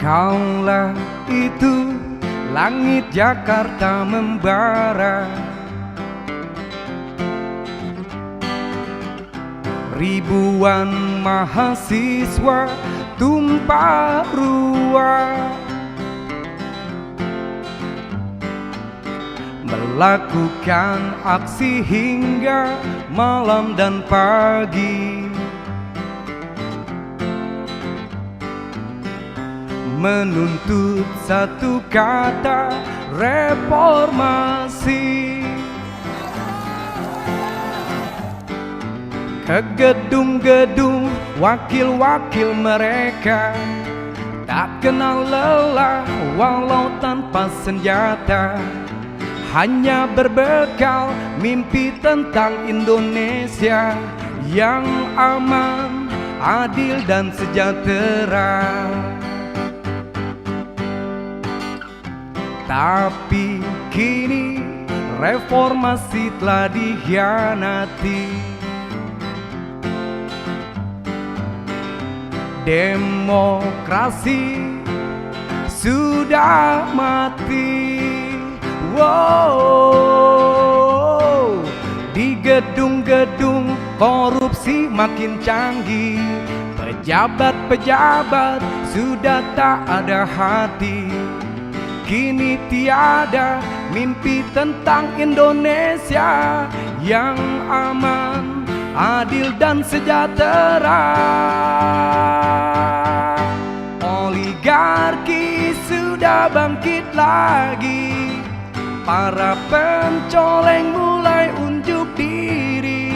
Kala itu langit Jakarta membara, ribuan mahasiswa tumpah ruah melakukan aksi hingga malam dan pagi, menuntut satu kata, reformasi. Ke gedung-gedung wakil-wakil mereka tak kenal lelah walau tanpa senjata, hanya berbekal mimpi tentang Indonesia yang aman, adil dan sejahtera. Tapi kini reformasi telah dikhianati, demokrasi sudah mati. Wow, di gedung-gedung korupsi makin canggih, pejabat-pejabat sudah tak ada hati. Kini tiada mimpi tentang Indonesia yang aman, adil dan sejahtera. Oligarki sudah bangkit lagi, para pencoleng mulai unjuk diri.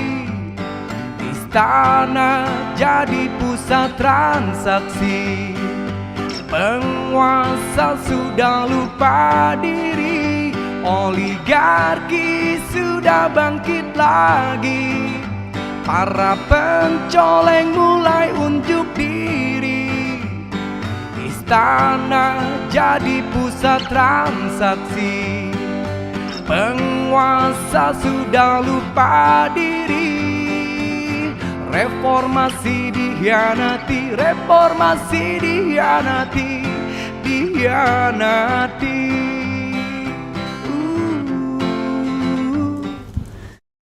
Istana jadi pusat transaksi, penguasa sudah lupa diri. Oligarki sudah bangkit lagi, para pencoleng mulai unjuk diri. Istana jadi pusat transaksi, penguasa sudah lupa diri. Reformasi dikhianati, reformasi dikhianati, dikhianati.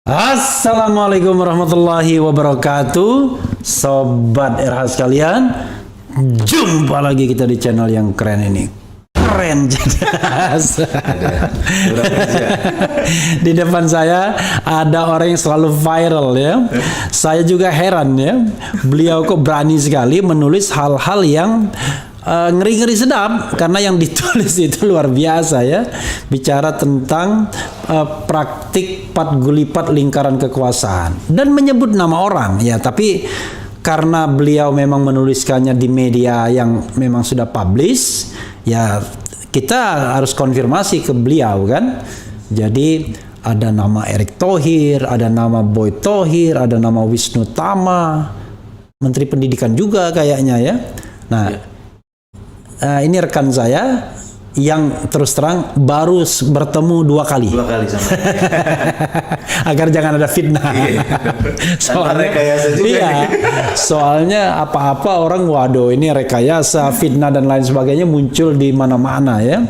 Assalamualaikum warahmatullahi wabarakatuh, Sobat RH sekalian. Jumpa lagi kita di channel yang keren ini. Keren jelas. Di depan saya ada orang yang selalu viral ya. Saya juga heran ya. Beliau kok berani sekali menulis hal-hal yang ngeri-ngeri sedap, karena yang ditulis itu luar biasa ya. Bicara tentang praktik pat gulipat lingkaran kekuasaan dan menyebut nama orang ya, tapi karena beliau memang menuliskannya di media yang memang sudah publish ya, kita harus konfirmasi ke beliau kan. Jadi ada nama Erick Thohir, ada nama Boy Thohir, ada nama Wisnu Tama, Menteri Pendidikan juga kayaknya ya. Nah ini rekan saya yang terus terang baru bertemu dua kali sama agar jangan ada fitnah. Soalnya rekayasa juga. Iya, soalnya apa-apa orang waduh ini rekayasa, fitnah dan lain sebagainya muncul di mana-mana ya.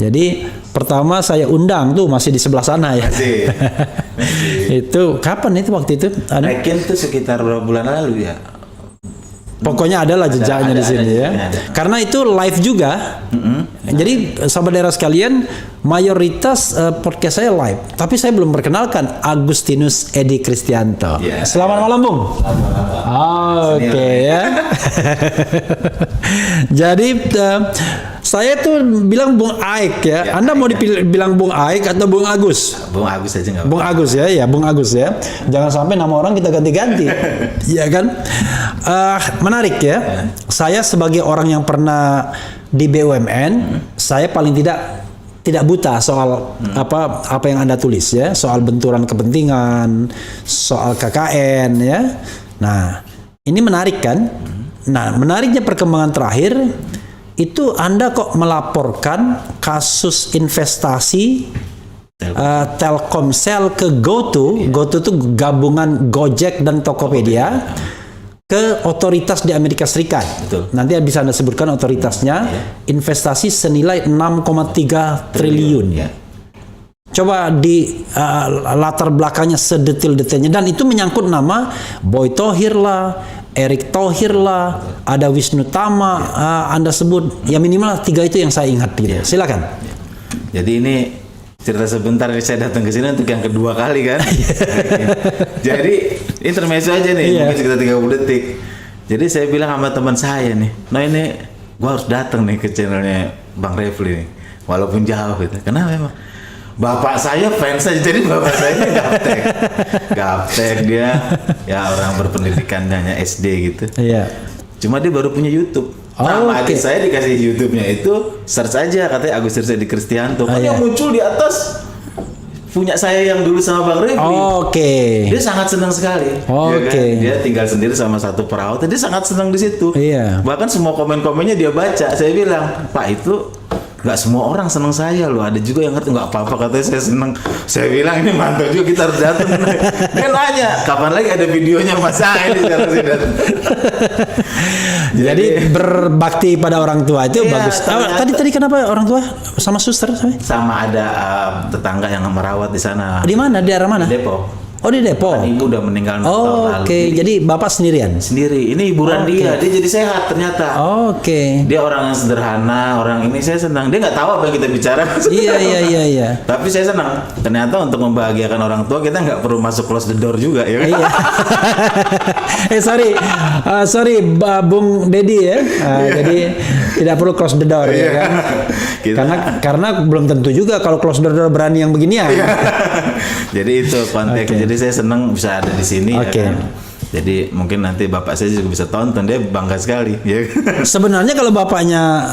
Jadi pertama saya undang tuh masih di sebelah sana ya. Itu kapan itu waktu itu? Mungkin tuh sekitar beberapa bulan lalu ya. Pokoknya adalah jejaknya di sini ya. Karena itu live juga. Jadi sahabat daerah sekalian, mayoritas podcast saya live. Tapi saya belum perkenalkan Agustinus Edi Kristianto. Selamat malam, Bung. Oke ya. Jadi saya tuh bilang Bung Aik ya. Anda mau dibilang Bung Aik atau Bung Agus? Bung Agus aja nggak apa-apa. Bung Agus ya, ya Bung Agus ya. Jangan sampai nama orang kita ganti-ganti. Iya kan? Menarik ya. Saya sebagai orang yang pernah di BUMN, saya paling tidak buta soal apa yang Anda tulis ya, soal benturan kepentingan, soal KKN ya. Nah, ini menarik kan? Nah, menariknya perkembangan terakhir itu Anda kok melaporkan kasus investasi Telkomsel ke GoTo. GoTo itu gabungan Gojek dan Tokopedia. ke otoritas di Amerika Serikat. Betul. Nanti bisa Anda sebutkan otoritasnya. Investasi senilai 6,3 triliun. Ya. Coba di latar belakangnya sedetail-detailnya, dan itu menyangkut nama Boy Thohir lah, Erick Thohir lah, ada Wisnu Tama, Anda sebut, ya minimal 3 itu yang saya ingat gitu. Silakan. Jadi ini cerita sebentar, saya datang ke sini untuk yang kedua kali kan. Jadi intermezzo aja nih, mungkin sekitar 30 detik. Jadi saya bilang sama teman saya nih, nah ini gua harus datang nih ke channelnya Bang Refli nih, walaupun jauh gitu. Kenapa emang? Bapak saya fans aja, jadi bapak saya ini gaptek dia, ya orang berpendidikan hanya SD gitu. Iya. Cuma dia baru punya YouTube. Adik saya dikasih YouTube-nya itu search aja, katanya Agus Rizedy Kristianto. Yang muncul di atas punya saya yang dulu sama Bang Refli. Dia sangat senang sekali. Dia tinggal sendiri sama satu perawat. Dia sangat senang di situ. Bahkan semua komen-komennya dia baca. Saya bilang, Pak, itu nggak semua orang senang saya loh. Ada juga yang ngerti, nggak apa-apa katanya saya senang. Saya bilang ini mantap juga, kita harus datang. Dia nanya, kapan lagi ada videonya Mas ini saya harus datang. Jadi berbakti pada orang tua itu bagus. Tadi kenapa orang tua sama suster? Sama ada tetangga yang merawat di sana. Di mana? Di daerah mana? Di Depok. Oh, di Depok. Kan ibu udah meninggal 6 tahun lalu. Jadi bapak sendirian? Sendiri. Ini hiburan dia jadi sehat ternyata. Dia orang yang sederhana, orang ini saya senang. Dia nggak tahu apa yang kita bicara. Iya. Tapi saya senang. Ternyata untuk membahagiakan orang tua kita nggak perlu masuk close the door juga ya. Sorry, Bung Dedi ya. Jadi tidak perlu close the door ya kan. Karena belum tentu juga kalau close the door berani yang beginian. Jadi itu konteks. Jadi saya senang bisa ada di sini. Ya kan? Jadi mungkin nanti bapak saya juga bisa tonton, dia bangga sekali. Ya. Sebenarnya kalau bapaknya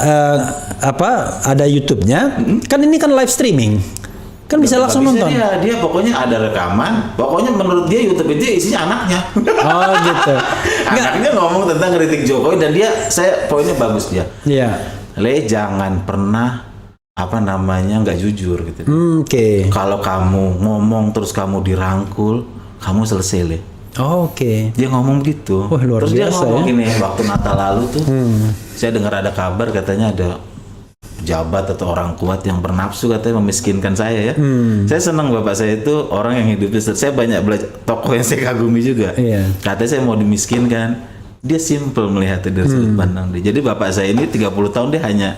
ada YouTube-nya, kan ini kan live streaming, kan bisa langsung nonton. Dia pokoknya ada rekaman. Pokoknya menurut dia YouTube itu isinya anaknya. Oh gitu. Anaknya ngomong tentang kritik Jokowi dan poinnya bagus dia. Iya. Jangan pernah nggak jujur gitu. Kalau kamu ngomong terus kamu dirangkul, kamu selesai Le. Dia ngomong gitu. Terus dia biasa, ngomong gini, waktu Natal lalu tuh, saya dengar ada kabar katanya ada pejabat atau orang kuat yang bernafsu katanya memiskinkan saya ya. Saya senang bapak saya itu orang yang hidupnya, saya banyak belajar tokoh yang saya kagumi juga. Katanya saya mau dimiskinkan. Dia simple melihatnya dari sudut pandang dia. Jadi bapak saya ini 30 tahun dia hanya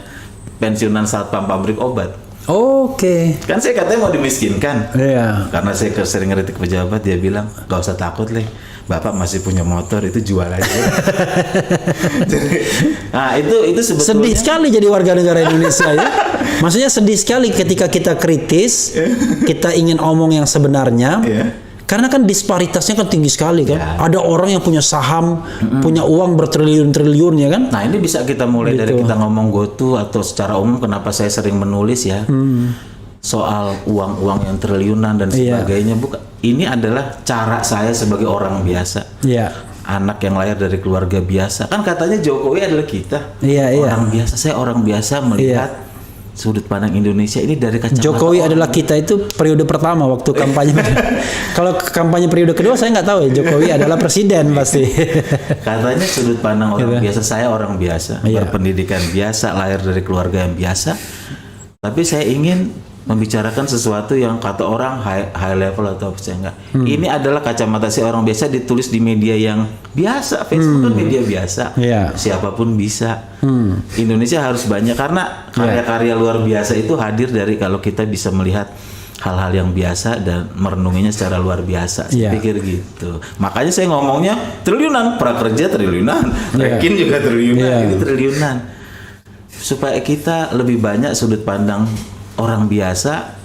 pensiunan satpam pabrik obat. Kan saya katanya mau dimiskinkan. Karena saya sering ngeritik pejabat, dia bilang gak usah takut Le, bapak masih punya motor, itu jual aja. Jadi, itu sebetulnya sedih sekali jadi warga negara Indonesia ya. Maksudnya sedih sekali ketika kita kritis, kita ingin omong yang sebenarnya. Karena kan disparitasnya kan tinggi sekali kan. Ada orang yang punya saham, punya uang bertriliun-triliun ya kan. Nah ini bisa kita mulai dari kita ngomong GoTo atau secara umum kenapa saya sering menulis ya. Soal uang-uang yang triliunan dan sebagainya. Ini adalah cara saya sebagai orang biasa. Anak yang lahir dari keluarga biasa. Kan katanya Jokowi adalah kita. Orang biasa. Saya orang biasa melihat sudut pandang Indonesia ini dari kacamata Jokowi adalah kita itu periode pertama waktu kampanye. Kalau kampanye periode kedua saya nggak tahu ya. Jokowi adalah presiden pasti. Katanya sudut pandang orang biasa, saya orang biasa, berpendidikan biasa, lahir dari keluarga yang biasa. Tapi saya ingin membicarakan sesuatu yang kata orang high level atau apa enggak. Ini adalah kacamata si orang biasa ditulis di media yang biasa. Facebook kan media biasa. Siapapun bisa. Indonesia harus banyak karena karya-karya luar biasa itu hadir dari kalau kita bisa melihat hal-hal yang biasa dan merenunginya secara luar biasa. Saya pikir gitu. Makanya saya ngomongnya triliunan, prakerja triliunan, Rekin juga triliunan, ini triliunan. Supaya kita lebih banyak sudut pandang orang biasa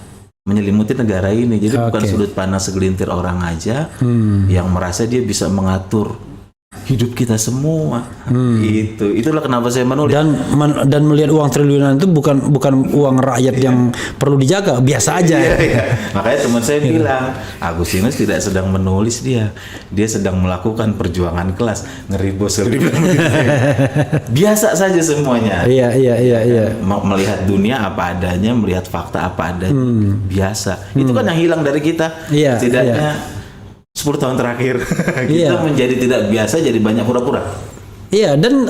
menyelimuti negara ini. Jadi bukan sudut pandang segelintir orang aja yang merasa dia bisa mengatur hidup kita semua. Itulah kenapa saya menulis. Dan melihat uang triliunan itu bukan uang rakyat yang perlu dijaga, biasa aja. Makanya teman saya bilang, Agustinus tidak sedang menulis dia sedang melakukan perjuangan kelas. Ngeri bos biasa saja semuanya. Melihat dunia apa adanya, melihat fakta apa adanya. Biasa. Itu kan yang hilang dari kita. Setidaknya 10 tahun terakhir kita Iya. menjadi tidak biasa, jadi banyak pura-pura. Iya, dan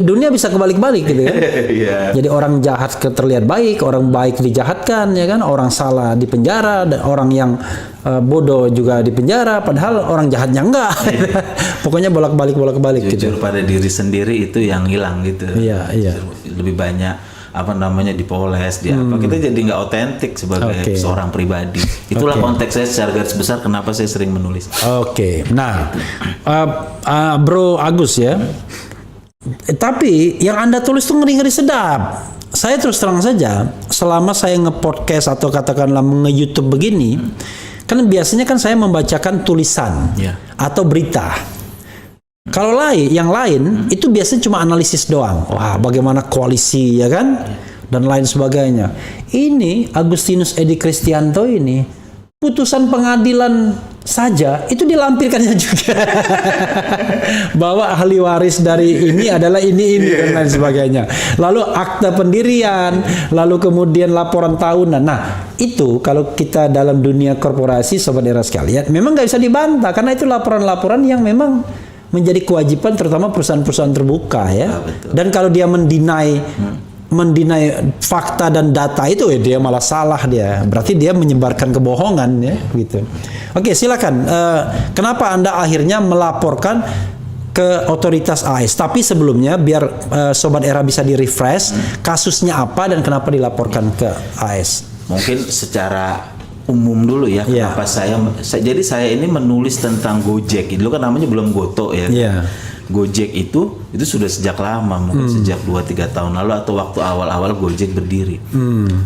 dunia bisa kebalik-balik gitu kan. Iya. Jadi orang jahat terlihat baik, orang baik dijahatkan ya kan, orang salah dipenjara, dan orang yang bodoh juga dipenjara, padahal orang jahatnya enggak. Pokoknya bolak-balik gitu. Jujur pada diri sendiri itu yang hilang gitu. Iya, iya. Lebih banyak dipoles kita jadi nggak otentik sebagai seorang pribadi. Itulah konteks saya secara garis besar kenapa saya sering menulis. Oke. Nah, Bro Agus ya. Tapi yang Anda tulis tuh ngeri-ngeri sedap. Saya terus terang saja, selama saya nge-podcast atau katakanlah nge-YouTube begini, kan biasanya kan saya membacakan tulisan atau berita. Kalau yang lain itu biasanya cuma analisis doang. Wah, bagaimana koalisi ya kan? Dan lain sebagainya. Ini Agustinus Edi Kristianto ini putusan pengadilan saja itu dilampirkannya juga. Bahwa ahli waris dari ini adalah ini dan lain sebagainya. Lalu akta pendirian, lalu kemudian laporan tahunan. Nah, itu kalau kita dalam dunia korporasi, sobat era sekalian, memang nggak bisa dibantah karena itu laporan-laporan yang memang menjadi kewajiban terutama perusahaan-perusahaan terbuka ya. Dan kalau dia mendinai fakta dan data itu dia malah salah dia. Berarti dia menyebarkan kebohongan ya gitu. Oke, silakan. Kenapa Anda akhirnya melaporkan ke otoritas AS? Tapi sebelumnya biar sobat era bisa di-refresh kasusnya apa dan kenapa dilaporkan ke AS. Mungkin secara umum dulu ya, kenapa jadi saya ini menulis tentang Gojek. Dulu kan namanya belum Goto ya. Gojek itu sudah sejak lama, mungkin sejak 2-3 tahun lalu atau waktu awal-awal Gojek berdiri.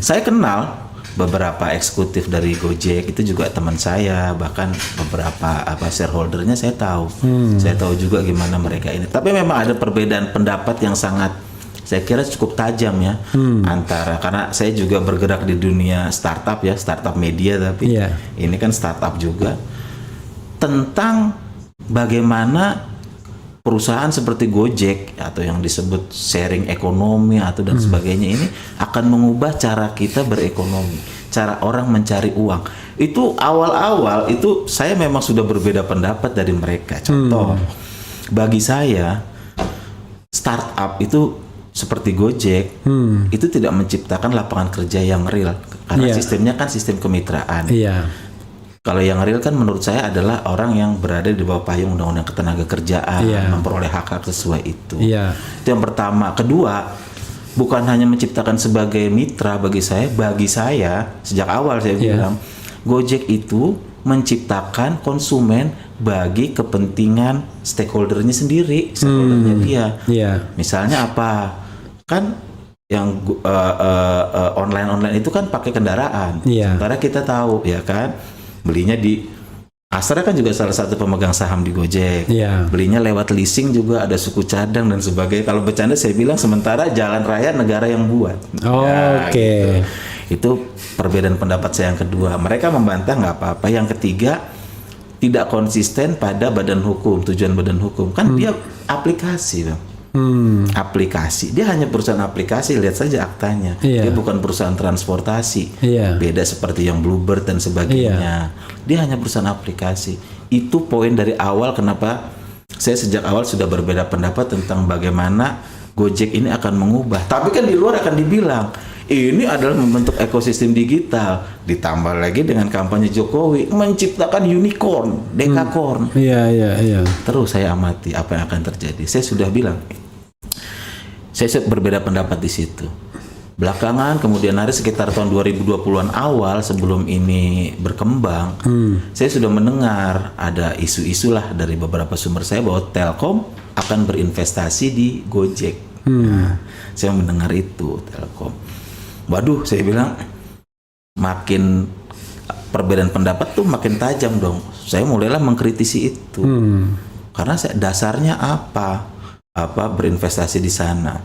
Saya kenal beberapa eksekutif dari Gojek, itu juga teman saya, bahkan beberapa shareholdernya saya tahu. Saya tahu juga gimana mereka ini. Tapi memang ada perbedaan pendapat yang sangat, saya kira cukup tajam ya, antara, karena saya juga bergerak di dunia startup ya, startup media, tapi ini kan startup juga, tentang bagaimana perusahaan seperti Gojek atau yang disebut sharing ekonomi atau dan sebagainya ini akan mengubah cara kita berekonomi, cara orang mencari uang. Itu awal-awal itu saya memang sudah berbeda pendapat dari mereka. Contoh, bagi saya startup itu seperti Gojek itu tidak menciptakan lapangan kerja yang real karena sistemnya kan sistem kemitraan. Kalau yang real kan menurut saya adalah orang yang berada di bawah payung undang-undang ketenaga kerjaan, memperoleh hak-hak sesuai itu. Itu yang pertama. Kedua, bukan hanya menciptakan sebagai mitra bagi saya sejak awal saya bilang Gojek itu menciptakan konsumen bagi kepentingan stakeholdernya sendiri, stakeholdernya dia. Misalnya apa? Kan yang online itu kan pakai kendaraan. Sementara kita tahu ya kan, belinya di Astra kan juga salah satu pemegang saham di Gojek. Belinya lewat leasing juga ada suku cadang dan sebagainya. Kalau bercanda saya bilang sementara jalan raya negara yang buat. Gitu. Itu perbedaan pendapat saya yang kedua. Mereka membantah nggak apa-apa. Yang ketiga, tidak konsisten pada badan hukum, tujuan badan hukum. Kan dia aplikasi Bang. Aplikasi, dia hanya perusahaan aplikasi, lihat saja aktanya. Dia bukan perusahaan transportasi. Beda seperti yang Bluebird dan sebagainya. Dia hanya perusahaan aplikasi. Itu poin dari awal kenapa saya sejak awal sudah berbeda pendapat tentang bagaimana Gojek ini akan mengubah. Tapi kan di luar akan dibilang ini adalah membentuk ekosistem digital, ditambah lagi dengan kampanye Jokowi menciptakan unicorn, dekakorn. Terus saya amati apa yang akan terjadi. Saya sudah bilang, saya berbeda pendapat di situ. Belakangan kemudian hari sekitar tahun 2020-an awal sebelum ini berkembang, saya sudah mendengar ada isu-isu lah dari beberapa sumber saya bahwa Telkom akan berinvestasi di Gojek. Saya mendengar itu Telkom. Waduh, saya bilang makin perbedaan pendapat tuh makin tajam dong. Saya mulailah mengkritisi itu. Karena dasarnya apa berinvestasi di sana.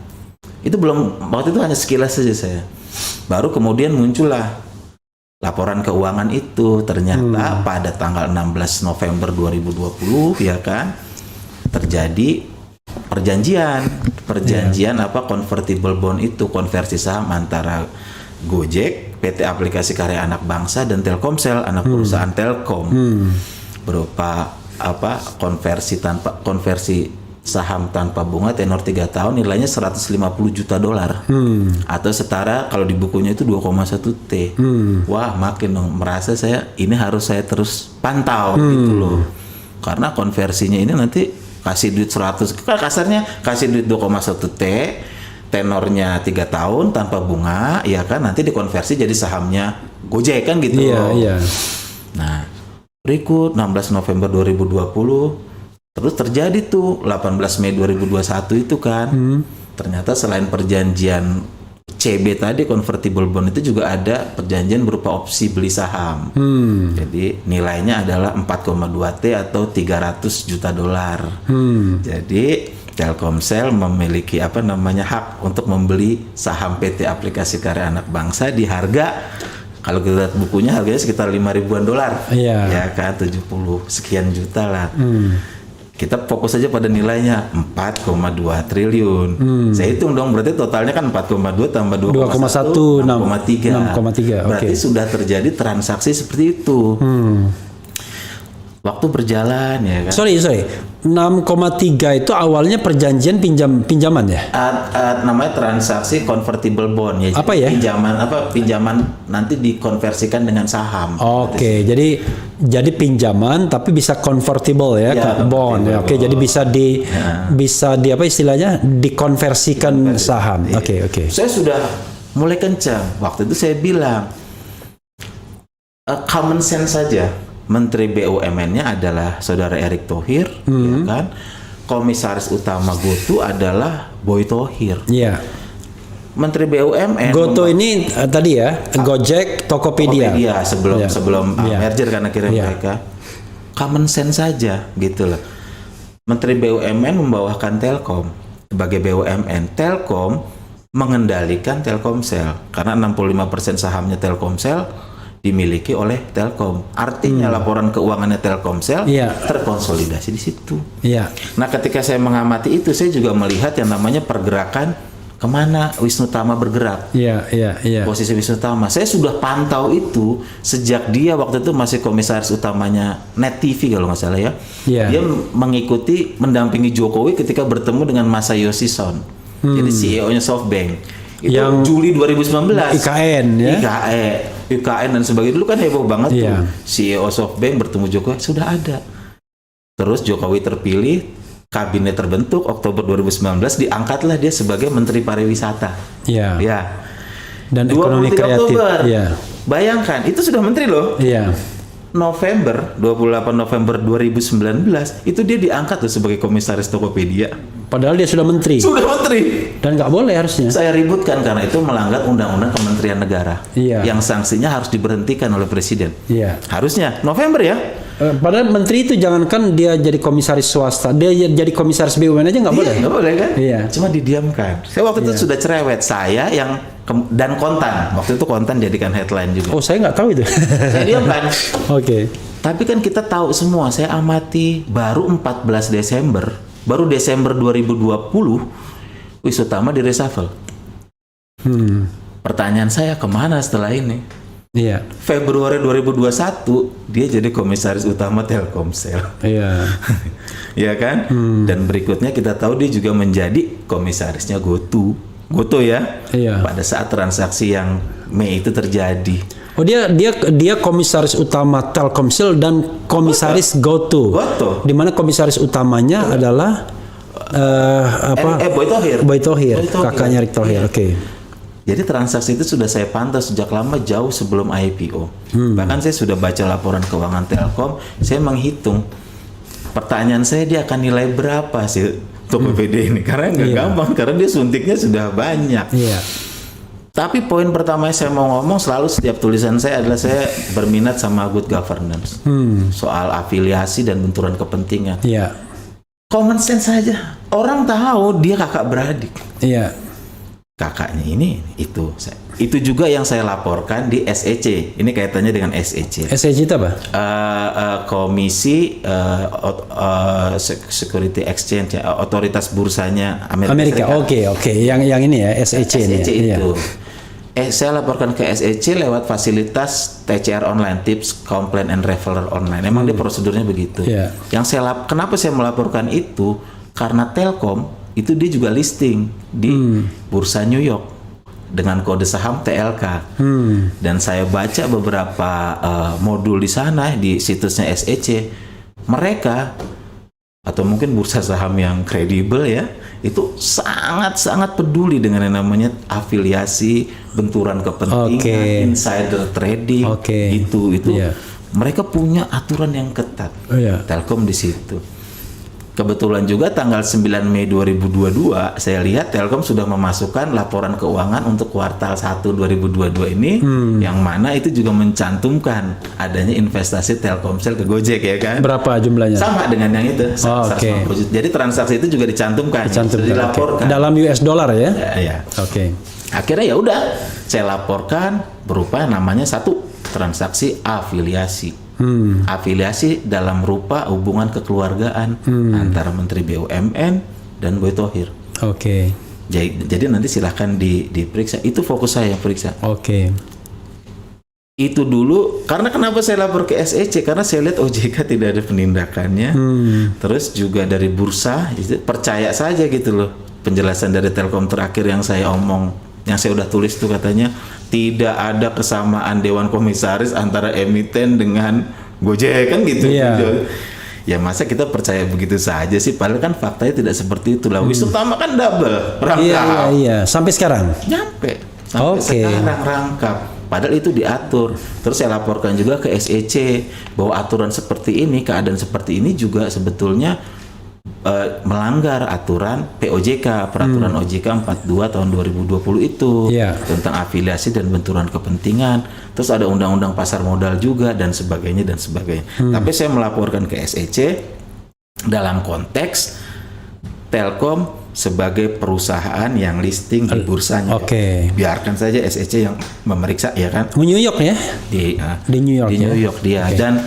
Itu belum, waktu itu hanya sekilas saja saya. Baru kemudian muncullah laporan keuangan itu. Ternyata pada tanggal 16 November 2020 ya kan terjadi perjanjian convertible bond itu, konversi saham antara Gojek PT Aplikasi Karya Anak Bangsa dan Telkomsel, anak perusahaan Telkom, berupa konversi saham tanpa bunga tenor 3 tahun nilainya 150 juta dolar, atau setara kalau di bukunya itu 2,1 T. Wah, makin dong merasa ini harus saya terus pantau gitu loh, karena konversinya ini nanti kasih duit 100, kasarnya kasih duit 2,1 T, tenornya 3 tahun tanpa bunga, ya kan, nanti dikonversi jadi sahamnya Gojek kan gitu loh. Nah, berikut 16 November 2020 terus terjadi tuh 18 Mei 2021 itu kan. Ternyata selain perjanjian CB tadi, convertible bond, itu juga ada perjanjian berupa opsi beli saham. Jadi nilainya adalah 4,2 T atau 300 juta dolar. Jadi Telkomsel memiliki hak untuk membeli saham PT Aplikasi Karya Anak Bangsa di harga, kalau kita lihat bukunya harganya sekitar 5 ribuan dolar. Ya kan, 70 sekian juta lah. Kita fokus saja pada nilainya 4,2 triliun. Saya hitung dong, berarti totalnya kan 4,2 tambah 2,1 6,3. Berarti sudah terjadi transaksi seperti itu. Waktu berjalan ya kan. Sorry. 6,3 itu awalnya perjanjian pinjaman ya? Namanya transaksi convertible bond ya. Apa ya? Pinjaman nanti dikonversikan dengan saham. Oke, jadi pinjaman tapi bisa convertible ya, ke bond ya. Oke, jadi bisa di apa istilahnya, dikonversikan saham. Oke. Saya sudah mulai kencang. Waktu itu saya bilang common sense saja. Menteri BUMN-nya adalah Saudara Erick Thohir, ya kan? Komisaris utama GoTo adalah Boy Thohir. Iya. Menteri BUMN GoTo ini tadi ya, Gojek, Tokopedia sebelum merger kan akhirnya mereka. Common sense saja gitu loh. Menteri BUMN membawakan Telkom sebagai BUMN. Telkom mengendalikan Telkomsel karena 65% sahamnya Telkomsel dimiliki oleh Telkom. Artinya laporan keuangannya Telkomsel terkonsolidasi di situ. Nah, ketika saya mengamati itu, saya juga melihat yang namanya pergerakan kemana Wisnu Tama bergerak. Posisi Wisnu Tama, saya sudah pantau itu sejak dia waktu itu masih komisaris utamanya Net TV kalau nggak salah ya. Dia mengikuti, mendampingi Jokowi ketika bertemu dengan Masayoshi Son, jadi CEO-nya SoftBank. Itu yang Juli 2019. IKN dan sebagainya, dulu kan heboh banget tuh. CEO SoftBank bertemu Jokowi, sudah ada. Terus Jokowi terpilih, kabinet terbentuk, Oktober 2019 diangkatlah dia sebagai Menteri Pariwisata. Dan ekonomi kreatif. Oktober. Bayangkan, itu sudah menteri loh. 28 November 2019 itu dia diangkat tuh sebagai komisaris Tokopedia. Padahal dia sudah menteri. Dan nggak boleh harusnya. Saya ributkan karena itu melanggar Undang-Undang Kementerian Negara. Yang sanksinya harus diberhentikan oleh Presiden. Harusnya November ya. Padahal menteri itu jangankan dia jadi komisaris swasta, dia jadi komisaris BUMN aja nggak boleh. Nggak boleh kan? Cuma didiamkan. Saya waktu itu sudah cerewet. Saya yang dan Kontan. Waktu itu Kontan jadikan headline juga. Oh, saya nggak tahu itu. Saya diamkan. Oke. Tapi kan kita tahu semua. Saya amati baru 14 Desember. Baru Desember 2020 Wisnu Tama di reshuffle. Pertanyaan saya, kemana setelah ini? Februari 2021 dia jadi komisaris utama Telkomsel. Iya kan? Dan berikutnya kita tahu dia juga menjadi komisarisnya GoTo ya. Pada saat transaksi yang Mei itu terjadi. Oh, dia komisaris utama Telkomsel dan komisaris GoTo. Di mana komisaris utamanya adalah Boy Thohir, kakaknya Erick Thohir. Oke. Jadi transaksi itu sudah saya pantau sejak lama, jauh sebelum IPO. Bahkan saya sudah baca laporan keuangan Telkom, saya menghitung. Pertanyaan saya, dia akan nilai berapa sih Tokopedia ini? Karena nggak gampang, karena dia suntiknya sudah banyak. Tapi poin pertama yang saya mau ngomong, selalu setiap tulisan saya adalah saya berminat sama good governance. Soal afiliasi dan benturan kepentingan. Common sense saja. Orang tahu dia kakak beradik. Kakaknya ini, itu juga yang saya laporkan di SEC. Ini kaitannya dengan SEC. SEC itu apa? Komisi Security Exchange, Otoritas Bursanya Amerika. Oke. Yang ini ya, SEC ini. SEC itu. saya laporkan ke SEC lewat fasilitas TCR online, tips, complaint and referral online. Emang dia prosedurnya begitu. Iya. Yang kenapa saya melaporkan itu karena Telkom itu dia juga listing di Bursa New York dengan kode saham TLK. Dan saya baca beberapa modul di sana di situsnya SEC. Mereka atau mungkin bursa saham yang kredibel ya, itu sangat-sangat peduli dengan yang namanya afiliasi, benturan kepentingan, insider trading, itu. Yeah. Mereka punya aturan yang ketat. Telkom di situ. Kebetulan juga tanggal 9 Mei 2022 saya lihat Telkom sudah memasukkan laporan keuangan untuk kuartal 1 2022 ini, yang mana itu juga mencantumkan adanya investasi Telkomsel ke Gojek ya kan. Berapa jumlahnya? Sama dengan yang itu. 150 juta. Jadi transaksi itu juga dicantumkan. Sudah dilaporkan. Dalam US dollar ya? Ya. Akhirnya ya udah saya laporkan berupa namanya satu transaksi afiliasi. Afiliasi dalam rupa hubungan kekeluargaan antara Menteri BUMN dan Boy Thohir. Jadi nanti silahkan diperiksa. Itu fokus saya yang periksa. Itu dulu. Karena kenapa saya lapor ke SEC? Karena saya lihat OJK tidak ada penindakannya. Terus juga dari bursa itu percaya saja gitu loh. Penjelasan dari Telkom terakhir yang saya omong, yang saya udah tulis tuh katanya tidak ada kesamaan Dewan Komisaris antara emiten dengan Gojek kan gitu. Ya masa kita percaya begitu saja sih, padahal kan faktanya tidak seperti itu lah. Wisutama kan double rangkap. Sampai sekarang sampai sekarang rangkap, padahal itu diatur. Terus saya laporkan juga ke SEC bahwa aturan seperti ini, keadaan seperti ini juga sebetulnya melanggar aturan POJK, peraturan OJK 42 tahun 2020 itu tentang afiliasi dan benturan kepentingan. Terus ada undang-undang pasar modal juga dan sebagainya. Tapi saya melaporkan ke SEC dalam konteks Telkom sebagai perusahaan yang listing di bursanya. Biarkan saja SEC yang memeriksa ya kan. New York ya? Di New York. Di New York dia. Dan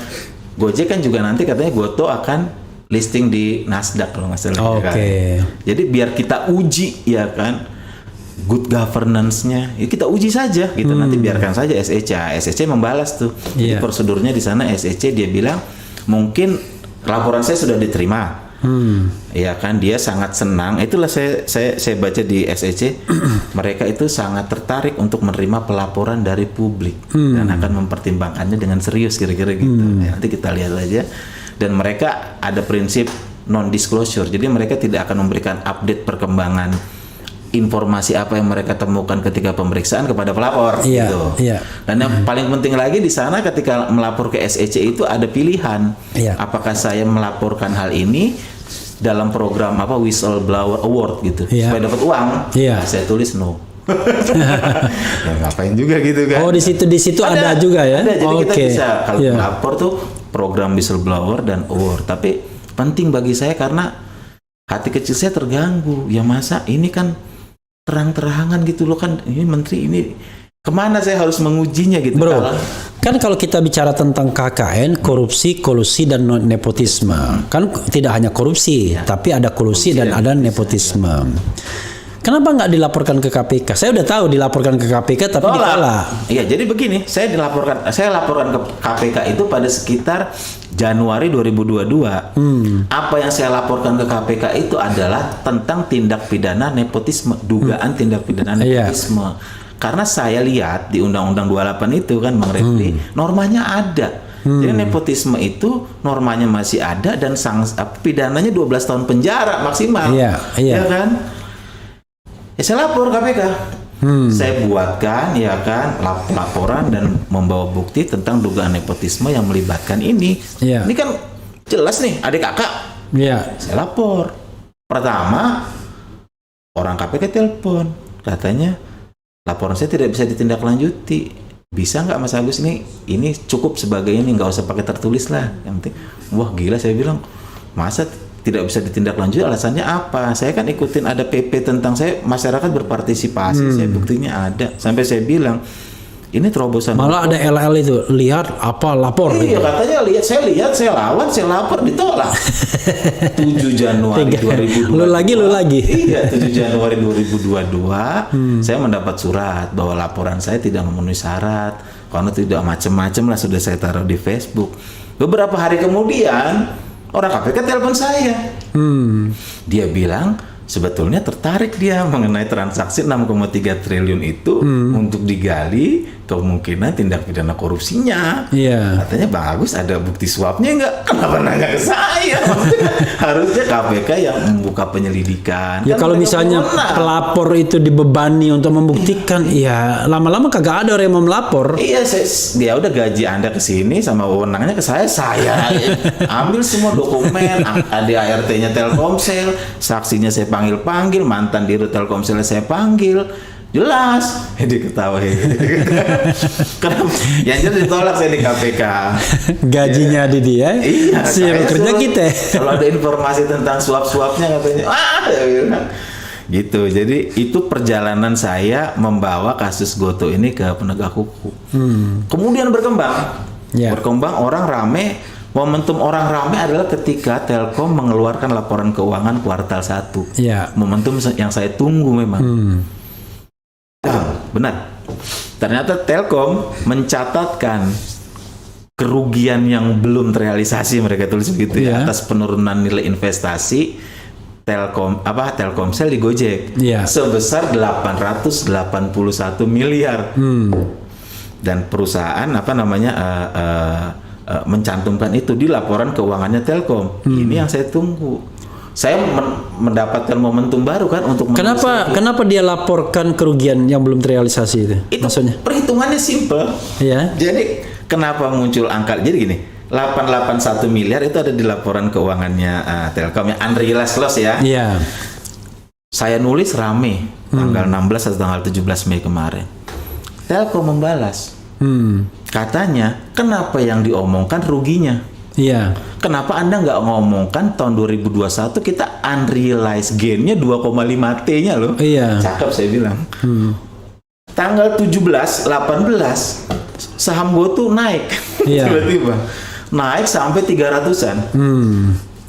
Gojek kan juga nanti katanya Goto akan listing di Nasdaq kalau nggak salah. Kan? Jadi biar kita uji ya kan good governance-nya, ya kita uji saja gitu. Nanti biarkan saja SEC. SEC membalas tuh. Jadi prosedurnya di sana SEC dia bilang mungkin laporan saya sudah diterima. Ya kan dia sangat senang. Itulah saya baca di SEC mereka itu sangat tertarik untuk menerima pelaporan dari publik dan akan mempertimbangkannya dengan serius kira-kira gitu. Ya, nanti kita lihat aja. Dan mereka ada prinsip non-disclosure, jadi mereka tidak akan memberikan update perkembangan informasi apa yang mereka temukan ketika pemeriksaan kepada pelapor. Gitu. Dan yang paling penting lagi di sana ketika melapor ke SEC itu ada pilihan, apakah saya melaporkan hal ini dalam program apa whistleblower award gitu supaya dapat uang. Nah, saya tulis no. Ya, ngapain juga gitu kan? Oh di situ ada juga ya? Ada, jadi kita bisa kalau melapor tuh program whistleblower dan award. Tapi penting bagi saya karena hati kecil saya terganggu. Ya masa ini kan terang-terangan gitu loh kan, ini menteri ini kemana saya harus mengujinya gitu. Bro, kan kalau kita bicara tentang KKN, korupsi, kolusi dan nepotisme, kan tidak hanya korupsi, tapi ada kolusi dan ada nepotisme. Kenapa nggak dilaporkan ke KPK? Saya udah tahu dilaporkan ke KPK tapi ditolak. Iya, jadi begini, saya laporkan ke KPK itu pada sekitar Januari 2022. Apa yang saya laporkan ke KPK itu adalah tentang tindak pidana nepotisme, dugaan tindak pidana nepotisme. Karena saya lihat di Undang-Undang 28 itu kan Bang Refli, normanya ada. Jadi nepotisme itu normanya masih ada dan pidananya 12 tahun penjara maksimal. Ya kan? Ya, saya lapor KPK. Saya buatkan ya kan laporan dan membawa bukti tentang dugaan nepotisme yang melibatkan ini. Ini kan jelas nih adik kakak. Saya lapor. Pertama orang KPK telepon, katanya laporan saya tidak bisa ditindaklanjuti. Bisa nggak Mas Agus ini cukup sebagai ini, nggak usah pakai tertulis lah. Yang penting, wah gila saya bilang, masa tidak bisa ditindaklanjuti, alasannya apa? Saya kan ikutin ada PP tentang saya masyarakat berpartisipasi, saya buktinya ada. Sampai saya bilang Ini terobosan. Malah ada LL itu, lihat apa lapor. Iya, gitu. katanya lihat, saya lawan, saya lapor, ditolak. 7 Januari 2022. Lu lagi. Iya, 7 Januari 2022, saya mendapat surat bahwa laporan saya tidak memenuhi syarat, karena tidak macam-macam lah, sudah saya taruh di Facebook. Beberapa hari kemudian, orang KPK telepon saya. Dia bilang, sebetulnya tertarik dia mengenai transaksi 6,3 triliun itu untuk digali kemungkinan tindak pidana korupsinya. Iya. Katanya bagus, ada bukti suapnya enggak? Kenapa nanya ke saya? Maksudnya, harusnya KPK yang membuka penyelidikan. Ya Kan kalau mereka misalnya berwenang. pelapor itu dibebani untuk membuktikan, ya lama-lama kagak ada orang yang mau melapor. Iya, dia udah gaji Anda ke sini sama wewenangnya ke saya ambil semua dokumen, ADART-nya Telkomsel, saksinya saya panggil, mantan dirut Telkomsel saya panggil, jelas. Dia ketawa. Kenapa? Yang jelas ditolak saya di KPK. Gajinya di dia, Iya, suruh saya kerja suruh- kita. Kalau ada informasi tentang suap-suapnya katanya, dia bilang. Gitu. Jadi itu perjalanan saya membawa kasus Goto ini ke penegak hukum. Kemudian berkembang. Ya. Berkembang, orang rame. Momentum orang rame adalah ketika Telkom mengeluarkan laporan keuangan kuartal 1. Ya. Momentum yang saya tunggu memang. Benar. Ternyata Telkom mencatatkan kerugian yang belum terrealisasi, mereka tulis begitu ya, Iya. atas penurunan nilai investasi Telkomsel di Gojek Iya. sebesar 881 miliar. Dan perusahaan mencantumkan itu di laporan keuangannya Telkom. Ini yang saya tunggu. Saya mendapatkan momentum baru kan untuk Kenapa dia laporkan kerugian yang belum terrealisasi itu? itu Maksudnya? perhitungannya simple. Ya. Jadi kenapa muncul angka? Jadi gini, 881 miliar itu ada di laporan keuangannya Telkom yang unrealized loss ya. Iya. Saya nulis rame tanggal 16 atau tanggal 17 Mei kemarin. Telkom membalas. Katanya, kenapa yang diomongkan ruginya? Iya. Kenapa Anda nggak ngomongkan tahun 2021 kita unrealized gain-nya 2,5 T-nya loh. Iya. Cakep saya bilang. Tanggal 17, 18 saham Goto naik. Iya. Tiba-tiba naik sampai 300-an.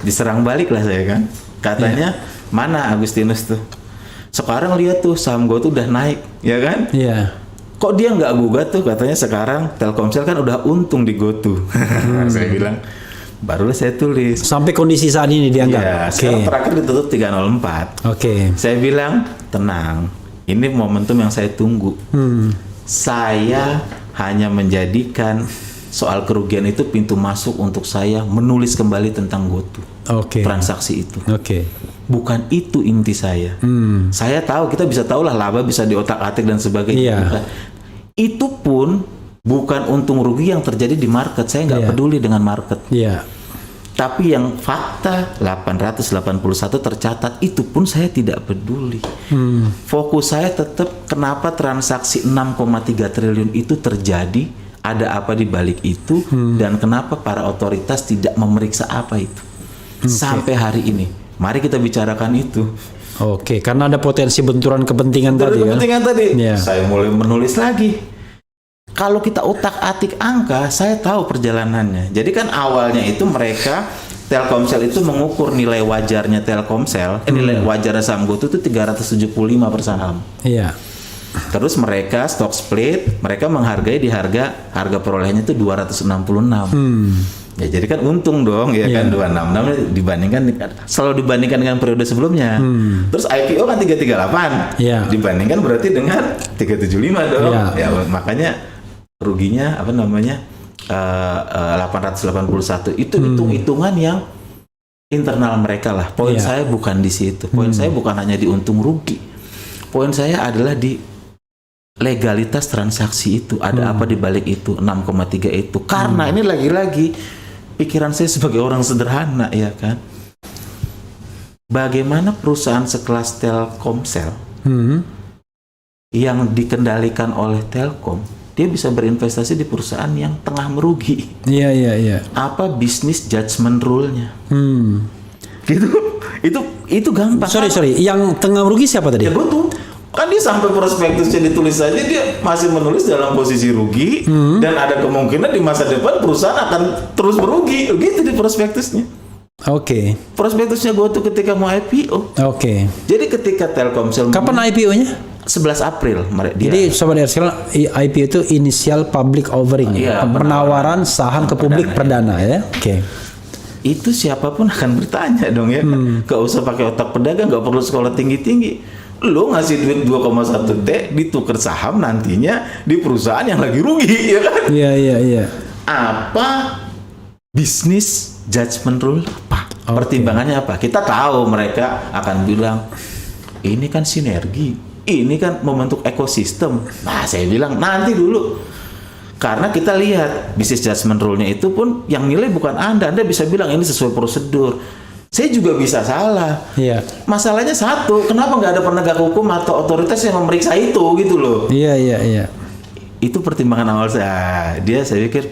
Diserang balik lah saya kan. Katanya, mana Agustinus tuh? Sekarang lihat tuh saham Goto udah naik, ya kan? Iya. Kok dia nggak gugat tuh? Katanya sekarang Telkomsel kan udah untung di Goto. Saya bilang, barulah saya tulis. Sampai kondisi saat ini dianggap. Ya, sekarang terakhir ditutup 304. Oke. Saya bilang, tenang. Ini momentum yang saya tunggu. Saya hanya menjadikan soal kerugian itu pintu masuk untuk saya menulis kembali tentang Goto. Oke. Transaksi itu. Oke. Bukan itu inti saya. Saya tahu, kita bisa tahu lah laba bisa diotak-atik dan sebagainya. Iya. Bukan. Itu pun bukan untung rugi yang terjadi di market. Saya nggak Iya. peduli dengan market. Iya. Tapi yang fakta 881 tercatat itu pun saya tidak peduli. Fokus saya tetap kenapa transaksi 6,3 triliun itu terjadi, ada apa di balik itu, dan kenapa para otoritas tidak memeriksa apa itu. Sampai hari ini. Mari kita bicarakan itu. Oke, karena ada potensi benturan kepentingan Dari tadi ya. kepentingan tadi, Iya. saya mulai menulis lagi. Kalau kita utak-atik angka, saya tahu perjalanannya. Jadi kan awalnya itu mereka Telkomsel itu mengukur nilai wajarnya Telkomsel, nilai wajarnya saham Goto itu 375 per saham. Iya. Terus mereka stock split, mereka menghargai di harga perolehannya itu 266. Ya jadi kan untung dong ya kan 266 dibandingkan selalu dibandingkan dengan periode sebelumnya. Terus IPO kan 338. Iya. Dibandingkan berarti dengan 375 dong. Iya. Ya makanya ruginya 881 itu hitung-hitungan yang internal mereka lah. Poin Iya. saya bukan di situ. Poin saya bukan hanya di untung rugi. Poin saya adalah di legalitas transaksi itu. Ada apa di balik itu 6,3 itu. Karena ini lagi-lagi pikiran saya sebagai orang sederhana ya kan. Bagaimana perusahaan sekelas Telkomsel yang dikendalikan oleh Telkom, dia bisa berinvestasi di perusahaan yang tengah merugi. Iya, iya, iya. Apa bisnis judgment rule-nya? Gitu. Itu gampang. Sorry. Yang tengah rugi siapa tadi? Ya Goto. Kan dia sampai prospektusnya ditulis saja dia masih menulis dalam posisi rugi dan ada kemungkinan di masa depan perusahaan akan terus merugi. Gitu di prospektusnya. Oke. Prospektusnya gue tuh ketika mau IPO. Oke. Jadi ketika Telkomsel Kapan IPO-nya? 11 April dia. Jadi Sobat RSL, IPO itu initial public offering, Iya, penawaran saham ke publik perdana ya. Oke. Itu siapapun akan bertanya dong ya. Gak usah pakai otak pedagang, gak perlu sekolah tinggi-tinggi. Lo ngasih duit 2,1 T ditukar saham nantinya di perusahaan yang lagi rugi, ya kan? Iya. Apa bisnis judgment rule apa? Pertimbangannya apa? Kita tahu mereka akan bilang ini kan sinergi, ini kan membentuk ekosistem. Nah, saya bilang nanti dulu. Karena kita lihat bisnis judgment rule-nya itu pun yang nilai bukan Anda bisa bilang ini sesuai prosedur. Saya juga bisa salah. Iya. Masalahnya satu, kenapa nggak ada penegak hukum atau otoritas yang memeriksa itu gitu loh? Iya. Itu pertimbangan awal saya. Saya pikir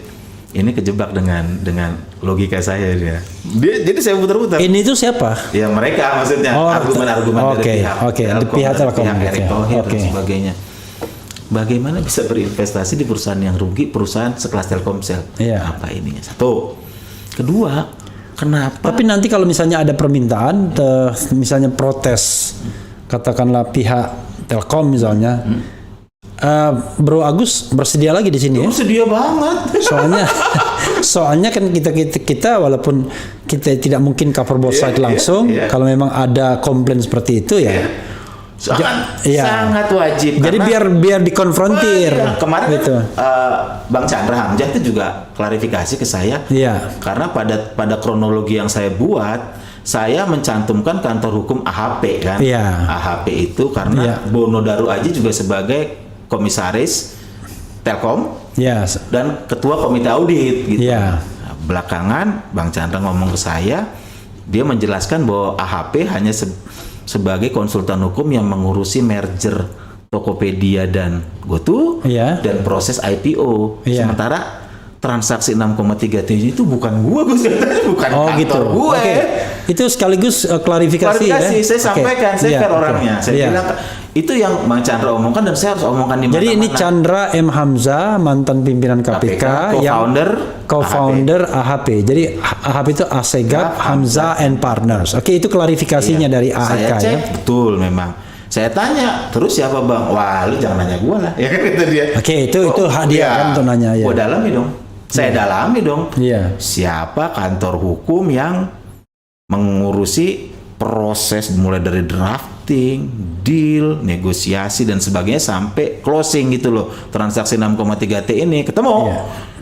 ini kejebak dengan logika saya dia. Jadi saya putar-putar. Ini itu siapa? Ya mereka maksudnya argumen-argumen dari pihak Telkom, pihak Erick Thohir dan sebagainya. Bagaimana bisa berinvestasi di perusahaan yang rugi, perusahaan sekelas Telkomsel? Iya. Apa ininya? Satu. Kedua, kenapa? Tapi nanti kalau misalnya ada permintaan, misalnya protes, katakanlah pihak Telkom misalnya, Bro Agus bersedia lagi di sini ya? Bersedia banget. Soalnya kan kita walaupun kita tidak mungkin cover both side langsung, kalau memang ada komplain seperti itu ya. Sangat wajib. Jadi biar dikonfrontir. Kemarin gitu. Bang Chandra Hamzah itu juga klarifikasi ke saya. Iya. Karena pada kronologi yang saya buat, saya mencantumkan kantor hukum AHP kan. Iya. AHP itu karena Bono Daru Aji juga sebagai komisaris Telkom. Iya. Dan ketua komite audit gitu. Iya. Nah, belakangan Bang Chandra ngomong ke saya, dia menjelaskan bahwa AHP hanya sebagai konsultan hukum yang mengurusi merger Tokopedia dan GoTo dan proses IPO. Sementara transaksi 6,3 triliun itu bukan gua, bukan kantor gitu. gue. Itu sekaligus klarifikasi ya. Saya sampaikan, saya fair orangnya. Saya bilang itu yang Bang Chandra omongkan dan saya harus omongkan di mana-mana. Jadi ini Chandra M. Hamzah, mantan pimpinan KPK, co-founder AHP. Jadi AHP itu Assegaf Hamzah and Partners. Oke, itu klarifikasinya dari AHK. Saya cek, betul memang. Saya tanya, terus siapa Bang? Wah, lu jangan nanya gua lah. Ya kan kata dia. Oke, itu hak dia kan untuk nanya ya. Gua dalami dong. Saya dalami dong. Iya. Siapa kantor hukum yang mengurusi proses mulai dari drafting, deal, negosiasi dan sebagainya sampai closing gitu loh. Transaksi 6,3 T ini ketemu.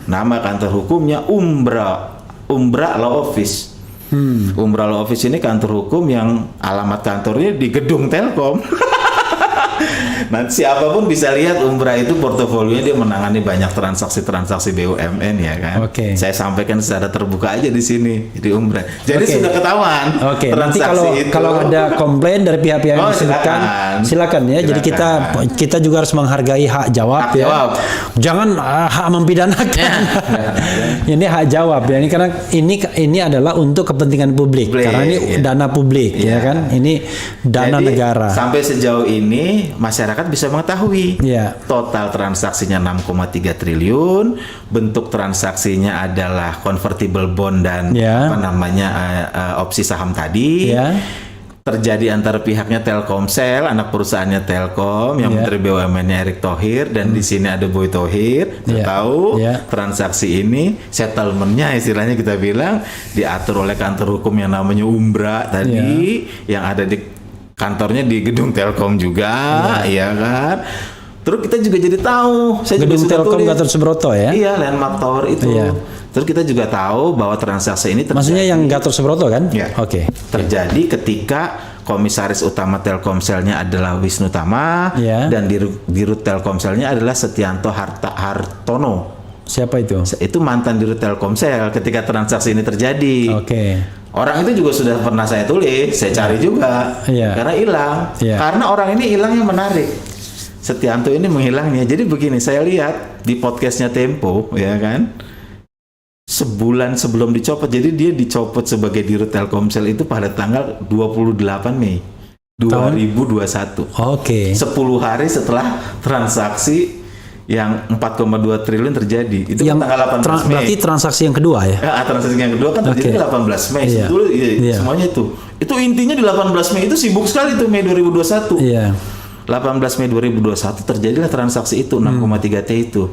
Nama kantor hukumnya Umbra Law Office. Umbra Law Office ini kantor hukum yang alamat kantornya di gedung Telkom. Nanti siapapun bisa lihat Umbra itu portofolionya dia menangani banyak transaksi-transaksi BUMN ya kan. Saya sampaikan secara terbuka aja di sini di Umbra. Jadi sudah ketahuan. Nanti kalau ada komplain dari pihak-pihak yang silakan ya. Jadi kita juga harus menghargai hak jawab ya. Jangan hak mempidanakan. Ini hak jawab ya. Ini karena ini adalah untuk kepentingan publik. Karena ini dana publik ya kan. Ini dana negara. Sampai sejauh ini masyarakat bisa mengetahui total transaksinya 6,3 triliun, bentuk transaksinya adalah convertible bond dan opsi saham tadi. Terjadi antara pihaknya Telkomsel, anak perusahaannya Telkom, yang Menteri BUMN-nya Erick Thohir, dan di sini ada Boy Thohir. Tahu transaksi ini settlement-nya istilahnya kita bilang diatur oleh kantor hukum yang namanya Umbra tadi, yang ada di kantornya di gedung Telkom juga, ya kan. Terus kita juga jadi tahu, saya gedung juga Telkom Gatot Subroto ya. Iya, Landmark Tower itu. Terus kita juga tahu bahwa transaksi ini terjadi. Maksudnya yang Gatot Subroto kan? Ya. Terjadi ketika komisaris utama Telkomselnya adalah Wisnu Tama dan dirut Telkomselnya adalah Setianto Hartono. Siapa itu? Itu mantan dirut Telkomsel ketika transaksi ini terjadi. Orang itu juga sudah pernah saya tulis, saya cari juga, karena hilang. Karena orang ini hilangnya menarik. Setianto ini menghilangnya. Jadi begini, saya lihat di podcastnya Tempo, ya kan, sebulan sebelum dicopot. Jadi dia dicopot sebagai dirut Telkomsel itu pada tanggal 28 Mei. 2021. Oke. 10 hari setelah transaksi yang 4,2 triliun terjadi. Itu Yang tanggal 18 Mei. berarti transaksi yang kedua ya? Transaksi yang kedua kan terjadi 18 Mei. Iya. Sebetulnya Iya. semuanya itu. Itu intinya di 18 Mei itu sibuk sekali tuh Mei 2021. Iya. 18 Mei 2021 terjadilah transaksi itu 6,3 T itu.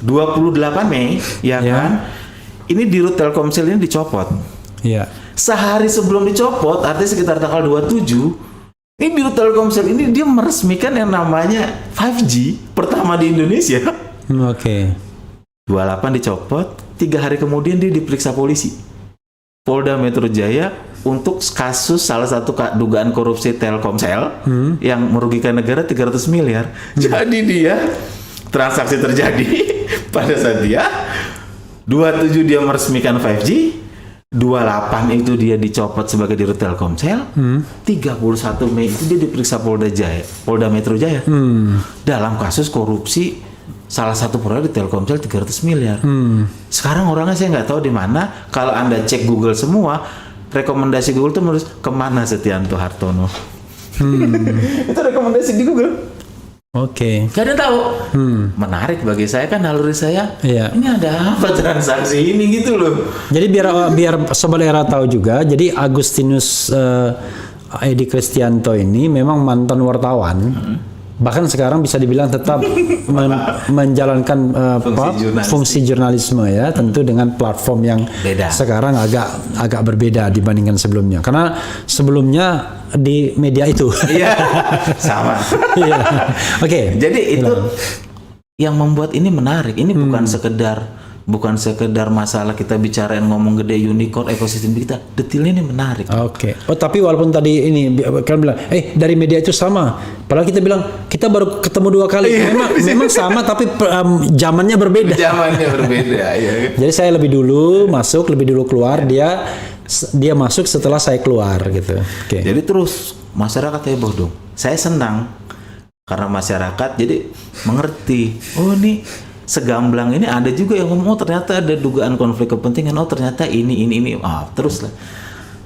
28 Mei ya Iya. kan. Ini Dirut Telkomsel ini dicopot. Iya. Sehari sebelum dicopot, artinya sekitar tanggal 27, ini Dirut Telkomsel ini dia meresmikan yang namanya 5G pertama di Indonesia. Oke. 28 dicopot, 3 hari kemudian dia diperiksa polisi. Polda Metro Jaya untuk kasus salah satu dugaan korupsi Telkomsel yang merugikan negara 300 miliar. Jadi dia transaksi terjadi pada saat dia 27 dia meresmikan 5G, 28 itu dia dicopot sebagai Dirut Telkomsel, 31 Mei itu dia diperiksa Polda Metro Jaya dalam kasus korupsi salah satu proyek di Telkomsel 300 miliar. Sekarang orangnya saya nggak tahu di mana. Kalau Anda cek Google semua, rekomendasi Google tuh menulis kemana Setianto Hartono. Itu rekomendasi di Google. Oke. Gak ada tahu. Menarik bagi saya kan naluri saya. Iya. Ini ada apa transaksi ini gitu loh. Jadi biar Sobat Era tahu juga, jadi Agustinus Edi Kristianto ini memang mantan wartawan. Bahkan sekarang bisa dibilang tetap menjalankan fungsi jurnalisme ya, tentu dengan platform yang Beda. sekarang agak berbeda dibandingkan sebelumnya. Karena sebelumnya di media itu. Iya, sama. Iya. Oke. Jadi itu yang membuat ini menarik. Ini bukan sekedar masalah kita bicarain ngomong gede unicorn ekosistem kita. Detailnya ini menarik. Oke. Oh tapi walaupun tadi ini kalian bilang, dari media itu sama. Padahal kita bilang kita baru ketemu 2 kali. Memang sama tapi zamannya berbeda. Zamannya berbeda. Ya. Jadi saya lebih dulu masuk, lebih dulu keluar. Dia masuk setelah saya keluar gitu. Oke. Jadi terus masyarakat heboh dong. Saya senang karena masyarakat jadi mengerti. Oh ini segamblang ini ada juga yang ngomong ternyata ada dugaan konflik kepentingan. Oh ternyata ini. Terus lah.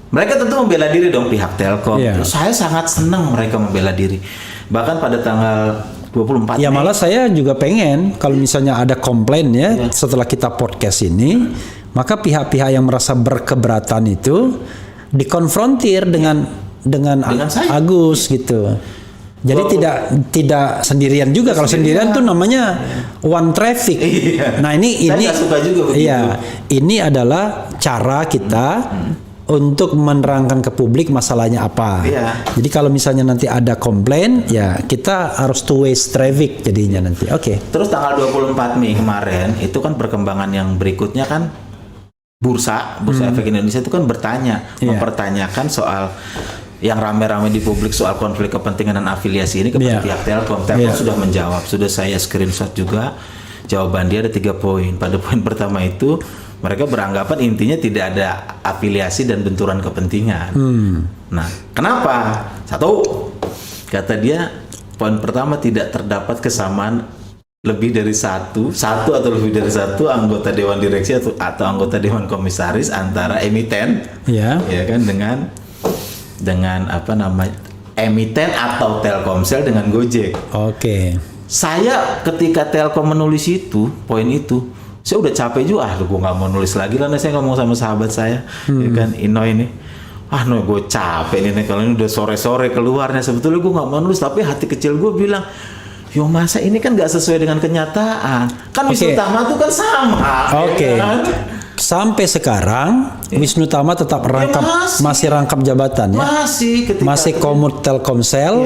Mereka tentu membela diri dong pihak Telkom. Yeah. Saya sangat senang mereka membela diri. Bahkan pada tanggal 24 Ya Mei, malah saya juga pengen kalau misalnya ada komplain ya setelah kita podcast ini, maka pihak-pihak yang merasa berkeberatan itu dikonfrontir dengan saya. Agus gitu. Jadi tidak sendirian juga. Kalau sendirian tuh namanya one traffic. Iya. Nah ini saya nggak suka juga begitu. Iya, ini adalah cara kita untuk menerangkan ke publik masalahnya apa. Iya. Jadi kalau misalnya nanti ada komplain, ya kita harus two way traffic jadinya nanti. Oke. Terus tanggal 24 Mei kemarin itu kan perkembangan yang berikutnya kan Bursa Efek Indonesia itu kan mempertanyakan soal yang rame-rame di publik soal konflik kepentingan dan afiliasi ini kepada pihak Telkom. Telkom sudah menjawab, sudah saya screenshot juga. Jawaban dia ada 3 poin. Pada poin pertama itu mereka beranggapan intinya tidak ada afiliasi dan benturan kepentingan. Nah, kenapa? 1, kata dia poin pertama tidak terdapat kesamaan lebih dari satu atau lebih dari satu anggota dewan direksi atau anggota dewan komisaris antara emiten, ya kan dengan apa namanya emiten atau Telkomsel dengan Gojek. Oke. Saya ketika Telkom menulis itu poin itu, saya udah capek juga. Gue nggak mau nulis lagi lah. Saya ngomong sama sahabat saya, ya kan Ino ini. No, gue capek nih kalau ini udah sore-sore keluarnya. Sebetulnya gue nggak mau nulis, tapi hati kecil gue bilang, yo masa ini kan nggak sesuai dengan kenyataan. Kan Wisnu Tama tuh kan sama. Oke. Ya kan? Sampai sekarang Wisnu Tama tetap masih rangkap jabatan ya. Masih Komut Telkomsel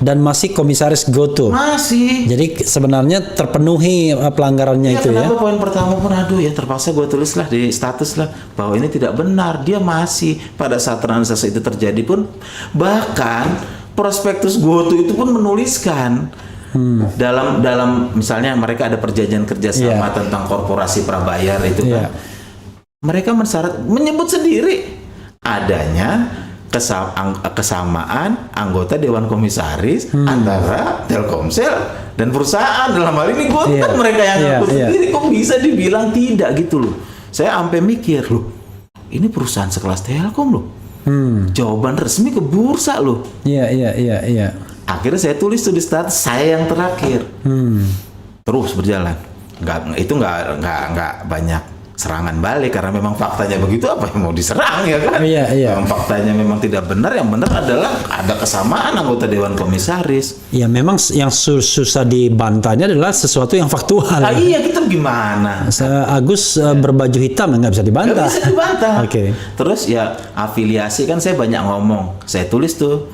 dan masih komisaris GoTo. Masih. Jadi sebenarnya terpenuhi pelanggarannya itu ya. Kenapa poin pertama pun terpaksa gue tulis lah di status lah bahwa ini tidak benar. Dia masih pada saat transaksi itu terjadi pun bahkan prospektus GoTo itu pun menuliskan dalam misalnya mereka ada perjanjian kerjasama tentang korporasi prabayar itu kan. Mereka menyebut sendiri adanya kesamaan anggota dewan komisaris antara Telkomsel dan perusahaan. Dalam hal ini kan mereka yang ngaku sendiri. Kok bisa dibilang tidak gitu loh. Saya sampai mikir loh, ini perusahaan sekelas Telkom loh. Jawaban resmi ke bursa loh. Iya. Akhirnya saya tulis tuh di status saya yang terakhir. Terus berjalan. Nggak banyak serangan balik karena memang faktanya begitu, apa yang mau diserang ya kan? Iya. Memang faktanya memang tidak benar, yang benar adalah ada kesamaan anggota Dewan Komisaris. Ya memang yang susah dibantahnya adalah sesuatu yang faktual. Iya, kita gimana? Agus berbaju hitam nggak bisa dibantah. Nggak bisa dibantah. Oke. Terus ya afiliasi kan saya banyak ngomong. Saya tulis tuh,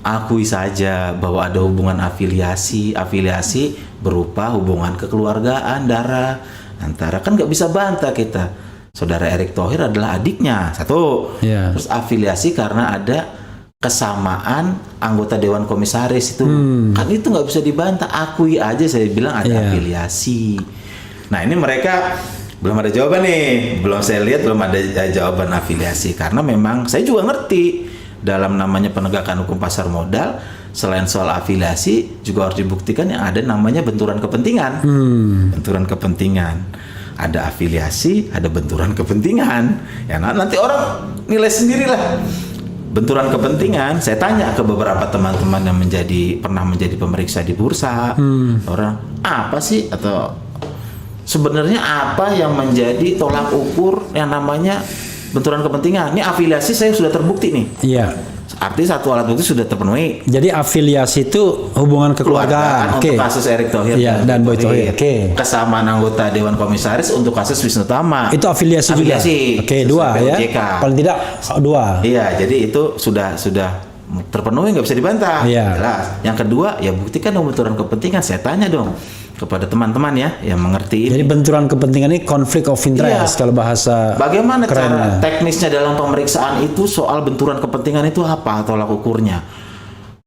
akui saja bahwa ada hubungan afiliasi. Afiliasi berupa hubungan kekeluargaan darah. Antara kan nggak bisa bantah kita. Saudara Erick Thohir adalah adiknya, satu. Yeah. Terus afiliasi karena ada kesamaan anggota Dewan Komisaris itu. Kan itu nggak bisa dibantah. Akui aja, saya bilang ada afiliasi. Nah ini mereka belum ada jawaban nih. Belum saya lihat belum ada jawaban afiliasi. Karena memang saya juga ngerti dalam namanya penegakan hukum pasar modal, selain soal afiliasi juga harus dibuktikan yang ada namanya benturan kepentingan. Benturan kepentingan. Ada afiliasi, ada benturan kepentingan. Ya nanti orang nilai sendirilah. Benturan kepentingan, saya tanya ke beberapa teman-teman yang pernah menjadi pemeriksa di bursa. Orang, apa sih atau sebenarnya apa yang menjadi tolak ukur yang namanya benturan kepentingan? Ini afiliasi saya sudah terbukti nih. Iya. Artinya satu alat bukti sudah terpenuhi. Jadi afiliasi itu hubungan kekeluargaan. Untuk kasus Erick Thohir Iya, dan Boy Thohir. Oke. Kesamaan anggota Dewan Komisaris untuk kasus Wisnu Tama. Itu afiliasi juga. Oke, dua ya. Paling tidak dua. Iya, jadi itu sudah terpenuhi, nggak bisa dibantah. Iya. Jelas. Yang kedua, ya buktikan dong benturan kepentingan. Saya tanya dong kepada teman-teman ya yang mengerti ini. Jadi benturan kepentingan ini konflik of interest kalau bahasa bagaimana kerennya. cara teknisnya dalam pemeriksaan itu soal benturan kepentingan itu apa tolak ukurnya?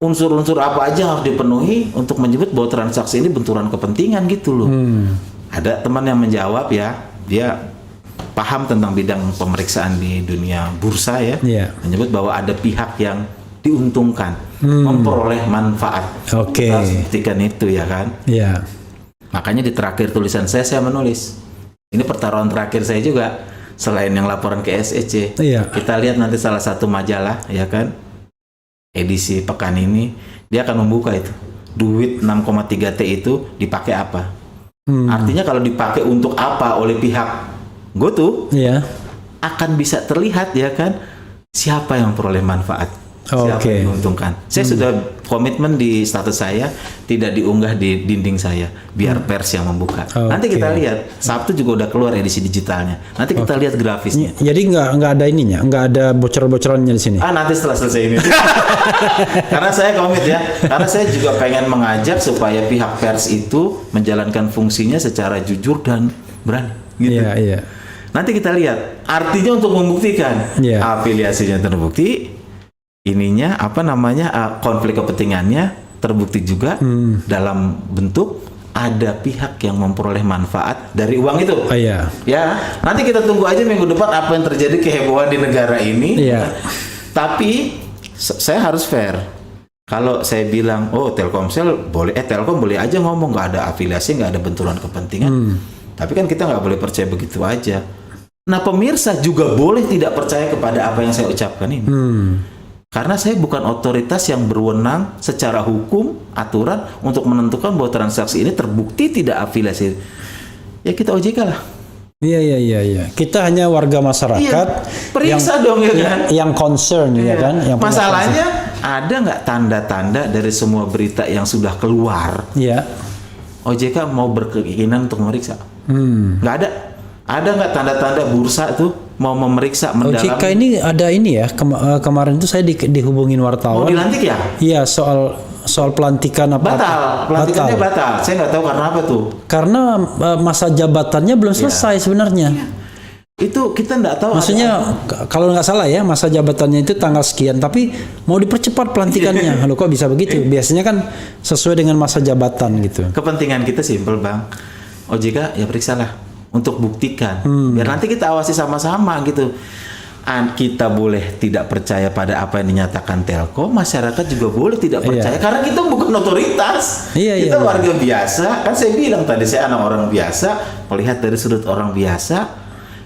Unsur-unsur apa aja harus dipenuhi untuk menyebut bahwa transaksi ini benturan kepentingan gitu loh. Ada teman yang menjawab ya, dia paham tentang bidang pemeriksaan di dunia bursa ya, menyebut bahwa ada pihak yang diuntungkan, memperoleh manfaat. Oke. Kita harus buktikan itu ya kan. Iya. Makanya di terakhir tulisan saya menulis. Ini pertaruhan terakhir saya juga. Selain yang laporan ke SEC. Iya. Kita lihat nanti salah satu majalah, ya kan. Edisi pekan ini. Dia akan membuka itu. Duit 6,3 T itu dipakai apa? Artinya kalau dipakai untuk apa oleh pihak GoTo. Iya. Akan bisa terlihat ya kan. Siapa yang memperoleh manfaat. Siapa yang diuntungkan. Saya sudah komitmen di status saya tidak diunggah di dinding saya, biar pers yang membuka. Nanti kita lihat, Sabtu juga udah keluar edisi digitalnya. Nanti kita lihat grafisnya. Jadi nggak ada ininya, nggak ada bocor-bocorannya di sini. Nanti setelah selesai ini. Karena saya komit ya, karena saya juga pengen mengajak supaya pihak pers itu menjalankan fungsinya secara jujur dan berani. Gitu. Iya. Nanti kita lihat, artinya untuk membuktikan afiliasinya terbukti. Ininya konflik kepentingannya terbukti juga dalam bentuk ada pihak yang memperoleh manfaat dari uang itu. Iya. Ya, nanti kita tunggu aja minggu depan apa yang terjadi kehebohan di negara ini. Iya. Tapi saya harus fair. Kalau saya bilang, Telkomsel boleh, Telkom boleh aja ngomong nggak ada afiliasi, nggak ada benturan kepentingan. Tapi kan kita nggak boleh percaya begitu aja. Nah, pemirsa juga boleh tidak percaya kepada apa yang saya ucapkan ini. Karena saya bukan otoritas yang berwenang secara hukum, aturan untuk menentukan bahwa transaksi ini terbukti tidak afiliasi. Ya kita OJK lah. Iya. Kita hanya warga masyarakat. Periksa dong ya kan. Yang concern ya kan. Yang masalahnya ada nggak tanda-tanda dari semua berita yang sudah keluar? Iya. OJK mau berkeinginan untuk memeriksa? Nggak ada. Ada nggak tanda-tanda bursa tuh mau memeriksa mendalam? OJK ini ada ini ya, kemarin tuh saya dihubungin wartawan. Mau dilantik ya? Iya, soal pelantikan apa? Pelantikannya batal. Saya nggak tahu karena apa tuh. Karena masa jabatannya belum selesai sebenarnya. Itu kita nggak tahu. Maksudnya kalau nggak salah ya, masa jabatannya itu tanggal sekian, tapi mau dipercepat pelantikannya. Loh kok bisa begitu? Biasanya kan sesuai dengan masa jabatan gitu. Kepentingan kita simpel bang. OJK ya periksalah. Untuk buktikan, biar nanti kita awasi sama-sama gitu. Kita boleh tidak percaya pada apa yang dinyatakan Telkom, masyarakat juga boleh tidak percaya karena kita bukan otoritas. Kita warga biasa. Kan saya bilang tadi saya anak orang biasa, melihat dari sudut orang biasa.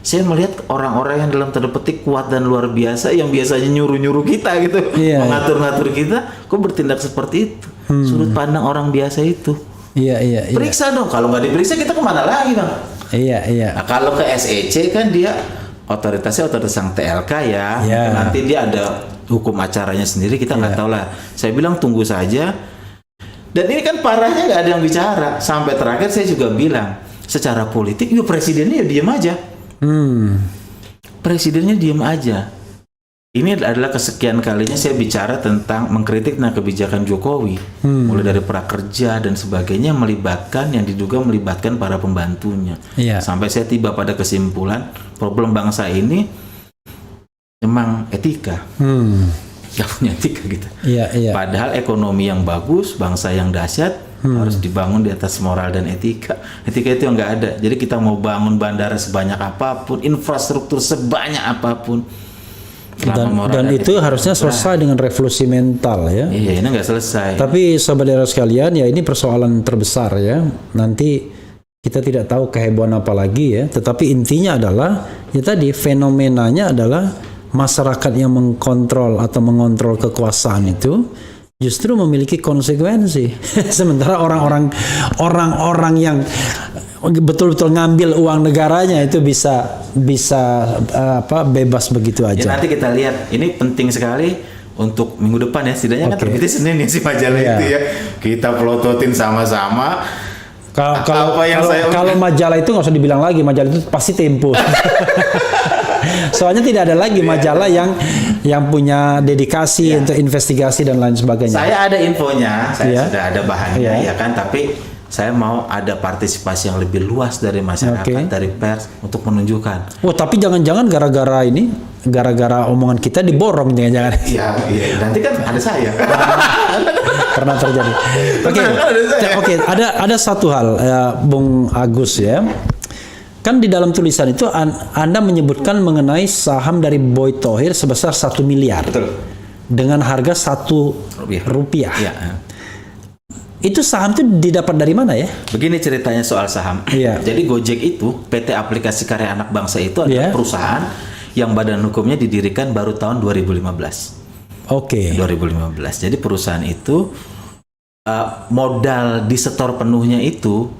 saya melihat orang-orang yang dalam tanda petik kuat dan luar biasa yang biasanya nyuruh-nyuruh kita gitu, Iya. mengatur-ngatur kita, kok bertindak seperti itu. Sudut pandang orang biasa itu. Iya, iya, iya. Periksa dong, kalau nggak diperiksa kita kemana lagi bang? Iya, iya. Nah, kalau ke SEC kan dia otoritasnya otoritas yang TLK ya. Iya. Nanti dia ada hukum acaranya sendiri, kita nggak tahu lah. Saya bilang tunggu saja. Dan ini kan parahnya nggak ada yang bicara. Sampai terakhir saya juga bilang, secara politik, ya presidennya ya diem aja. Presidennya diem aja. Ini adalah kesekian kalinya saya bicara tentang mengkritik kebijakan Jokowi, mulai dari prakerja dan sebagainya yang diduga melibatkan para pembantunya. Iya. Sampai saya tiba pada kesimpulan problem bangsa ini memang etika, nggak punya etika gitu. Iya, iya. Padahal ekonomi yang bagus, bangsa yang dahsyat harus dibangun di atas moral dan etika. Etika itu yang nggak ada. Jadi kita mau bangun bandara sebanyak apapun, infrastruktur sebanyak apapun. Dan itu harusnya selesai dengan revolusi mental ya. Iya, ini nggak selesai. Tapi saudara sekalian, ya ini persoalan terbesar ya. Nanti kita tidak tahu kehebohan apa lagi ya. Tetapi intinya adalah, ya tadi fenomenanya adalah masyarakat yang mengkontrol atau mengontrol kekuasaan itu justru memiliki konsekuensi. Sementara orang-orang yang betul-betul ngambil uang negaranya itu bisa bebas begitu aja. Ya, nanti kita lihat. Ini penting sekali untuk minggu depan ya. Setidaknya kan terbitnya Senin ya si majalah itu ya. Kita pelototin sama-sama. Kalau majalah itu nggak usah dibilang lagi, majalah itu pasti Tempo. Soalnya tidak ada lagi majalah yang punya dedikasi untuk investigasi dan lain sebagainya. Saya ada infonya, saya sudah ada bahannya ya kan, tapi saya mau ada partisipasi yang lebih luas dari masyarakat, dari pers untuk menunjukkan. Oh, tapi jangan-jangan gara-gara omongan kita diborong jangan-jangan. Iya, nanti kan ada saya. Pernah terjadi. Oke, ada satu hal, Bung Agus ya. Kan di dalam tulisan itu Anda menyebutkan mengenai saham dari Boy Thohir sebesar 1 miliar. Betul. Dengan harga 1 rupiah. Ya. Itu saham itu didapat dari mana ya? Begini ceritanya soal saham. Iya. Jadi Gojek itu, PT Aplikasi Karya Anak Bangsa itu adalah perusahaan yang badan hukumnya didirikan baru tahun 2015. Oke. 2015. Jadi perusahaan itu modal disetor penuhnya itu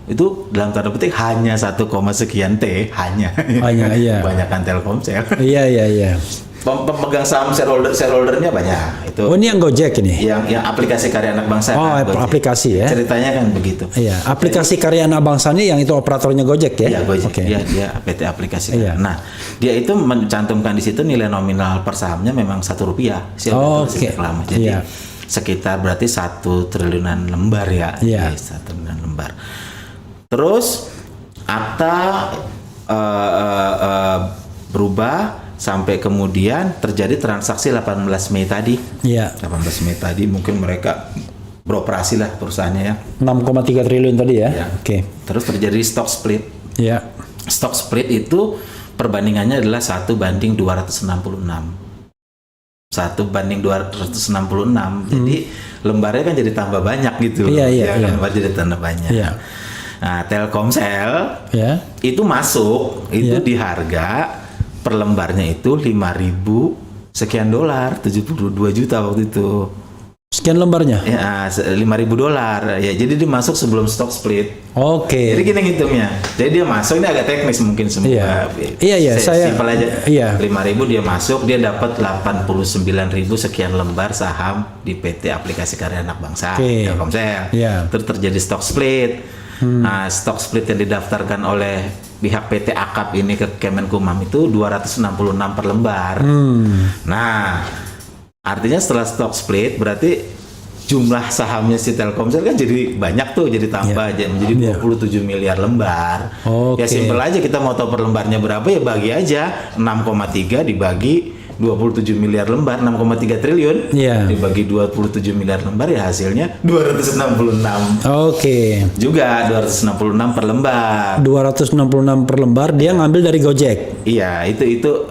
dalam tanda petik hanya 1, sekian T, hanya iya. Kebanyakan Telkomsel. Iya. Pemegang saham shareholdernya banyak itu. Oh, ini yang Gojek ini? Yang Aplikasi Karya Anak Bangsa. Oh, aplikasi ya. Ceritanya kan begitu. Iya, Aplikasi Karya Anak Bangsa ini yang itu operatornya Gojek ya? Iya, Gojek. Okay. Dia PT Aplikasi Karya. Nah, dia itu mencantumkan di situ nilai nominal per sahamnya memang 1 rupiah. Oke. Jadi sekitar berarti 1 triliunan lembar ya. Iya. 1 triliunan lembar. Terus akta berubah sampai kemudian terjadi transaksi 18 Mei tadi. Iya. 18 Mei tadi mungkin mereka beroperasi lah perusahaannya ya. 6,3 triliun tadi ya. Ya. Oke. Terus terjadi stock split. Iya. Stock split itu perbandingannya adalah 1 banding 266. 1 banding 266. Jadi lembarnya kan jadi tambah banyak gitu. Iya. Lembar jadi tambah banyak. Iya. Nah, Telkomsel itu masuk itu di harga per lembarnya itu 5.000 sekian dolar, 72 juta waktu itu. Sekian lembarnya? Ya, 5.000 dolar. Ya, jadi dia masuk sebelum stock split. Oke. Jadi gini ngitungnya. Jadi dia masuk, ini agak teknis mungkin semua. Iya. Saya simpel aja. Iya. 5.000 dia masuk, dia dapat 89.000 sekian lembar saham di PT Aplikasi Karya Anak Bangsa, Telkomsel. Iya. Terus terjadi stock split. Nah, stock split yang didaftarkan oleh pihak PT Akap ini ke Kemenkumham itu 266 per lembar. Nah, artinya setelah stock split berarti jumlah sahamnya si Telkomsel kan jadi banyak tuh, jadi tambah aja menjadi 27 miliar lembar. Ya simpel aja, kita mau tahu per lembarnya berapa ya bagi aja 6,3 dibagi 27 miliar lembar, 6,3 triliun dibagi 27 miliar lembar ya hasilnya 266. Oke. Juga 266 per lembar. 266 per lembar dia ngambil dari Gojek. Iya, itu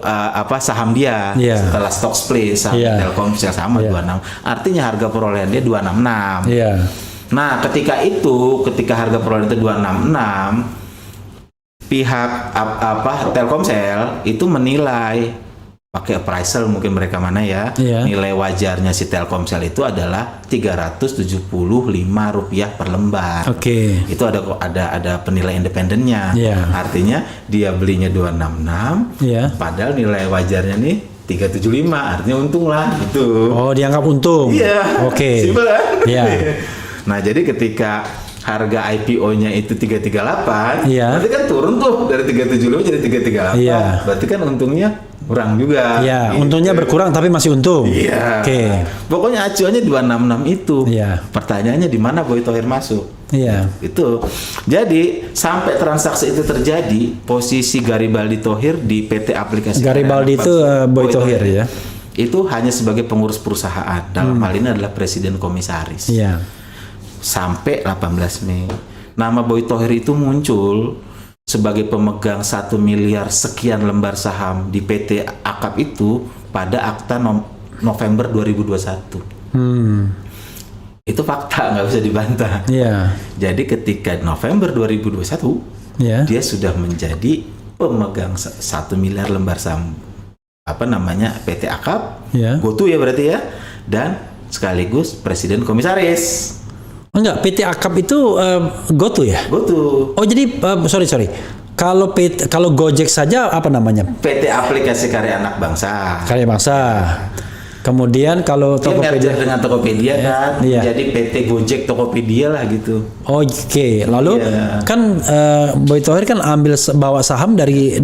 saham dia setelah stock split saham Telkomsel sama 26. Artinya harga perolehan dia 266. Nah, ketika harga perolehan itu 266 pihak Telkomsel itu menilai pakai appraisal mungkin mereka mana ya, Iya. nilai wajarnya si Telkomsel itu adalah Rp375 per lembar. Oke. Itu ada penilai independennya. Iya. Artinya dia belinya 266, Iya. padahal nilai wajarnya nih 375, artinya untung lah gitu. Oh, dianggap untung. Iya. Oke. Simpel kan? Iya. Nah, jadi ketika harga IPO-nya itu 338, Iya. berarti kan turun tuh dari 375 jadi 338. Iya. Berarti kan untungnya kurang juga. Iya, gitu. untungnya berkurang tapi masih untung. Iya. Oke. Pokoknya acuannya 266 itu. Iya. Pertanyaannya di mana Boy Thohir masuk? Iya. Itu. Jadi sampai transaksi itu terjadi, posisi Garibaldi Thohir di PT Aplikasi Garibaldi Karya itu Anak Boy Thohir ya. Itu hanya sebagai pengurus perusahaan. Dalam hal ini adalah presiden komisaris. Iya. Sampai 18 Mei. Nama Boy Thohir itu muncul sebagai pemegang 1 miliar sekian lembar saham di PT Akap itu pada akta November 2021. Itu fakta, nggak bisa dibantah. Iya. Jadi ketika November 2021, Iya. dia sudah menjadi pemegang 1 miliar lembar saham PT Akap, Iya. GoTo ya berarti ya, dan sekaligus presiden komisaris. Enggak, PT Akap itu GoTo ya? GoTo. Oh, jadi sorry. Kalau Gojek saja apa namanya? PT Aplikasi Karya Anak Bangsa. Karya Bangsa. Kemudian kalau Dia merger Tokopedia. dengan Tokopedia kan, Iya. jadi PT Gojek Tokopedia lah gitu. Oke, lalu Iya. kan Boy Thohir kan bawa saham dari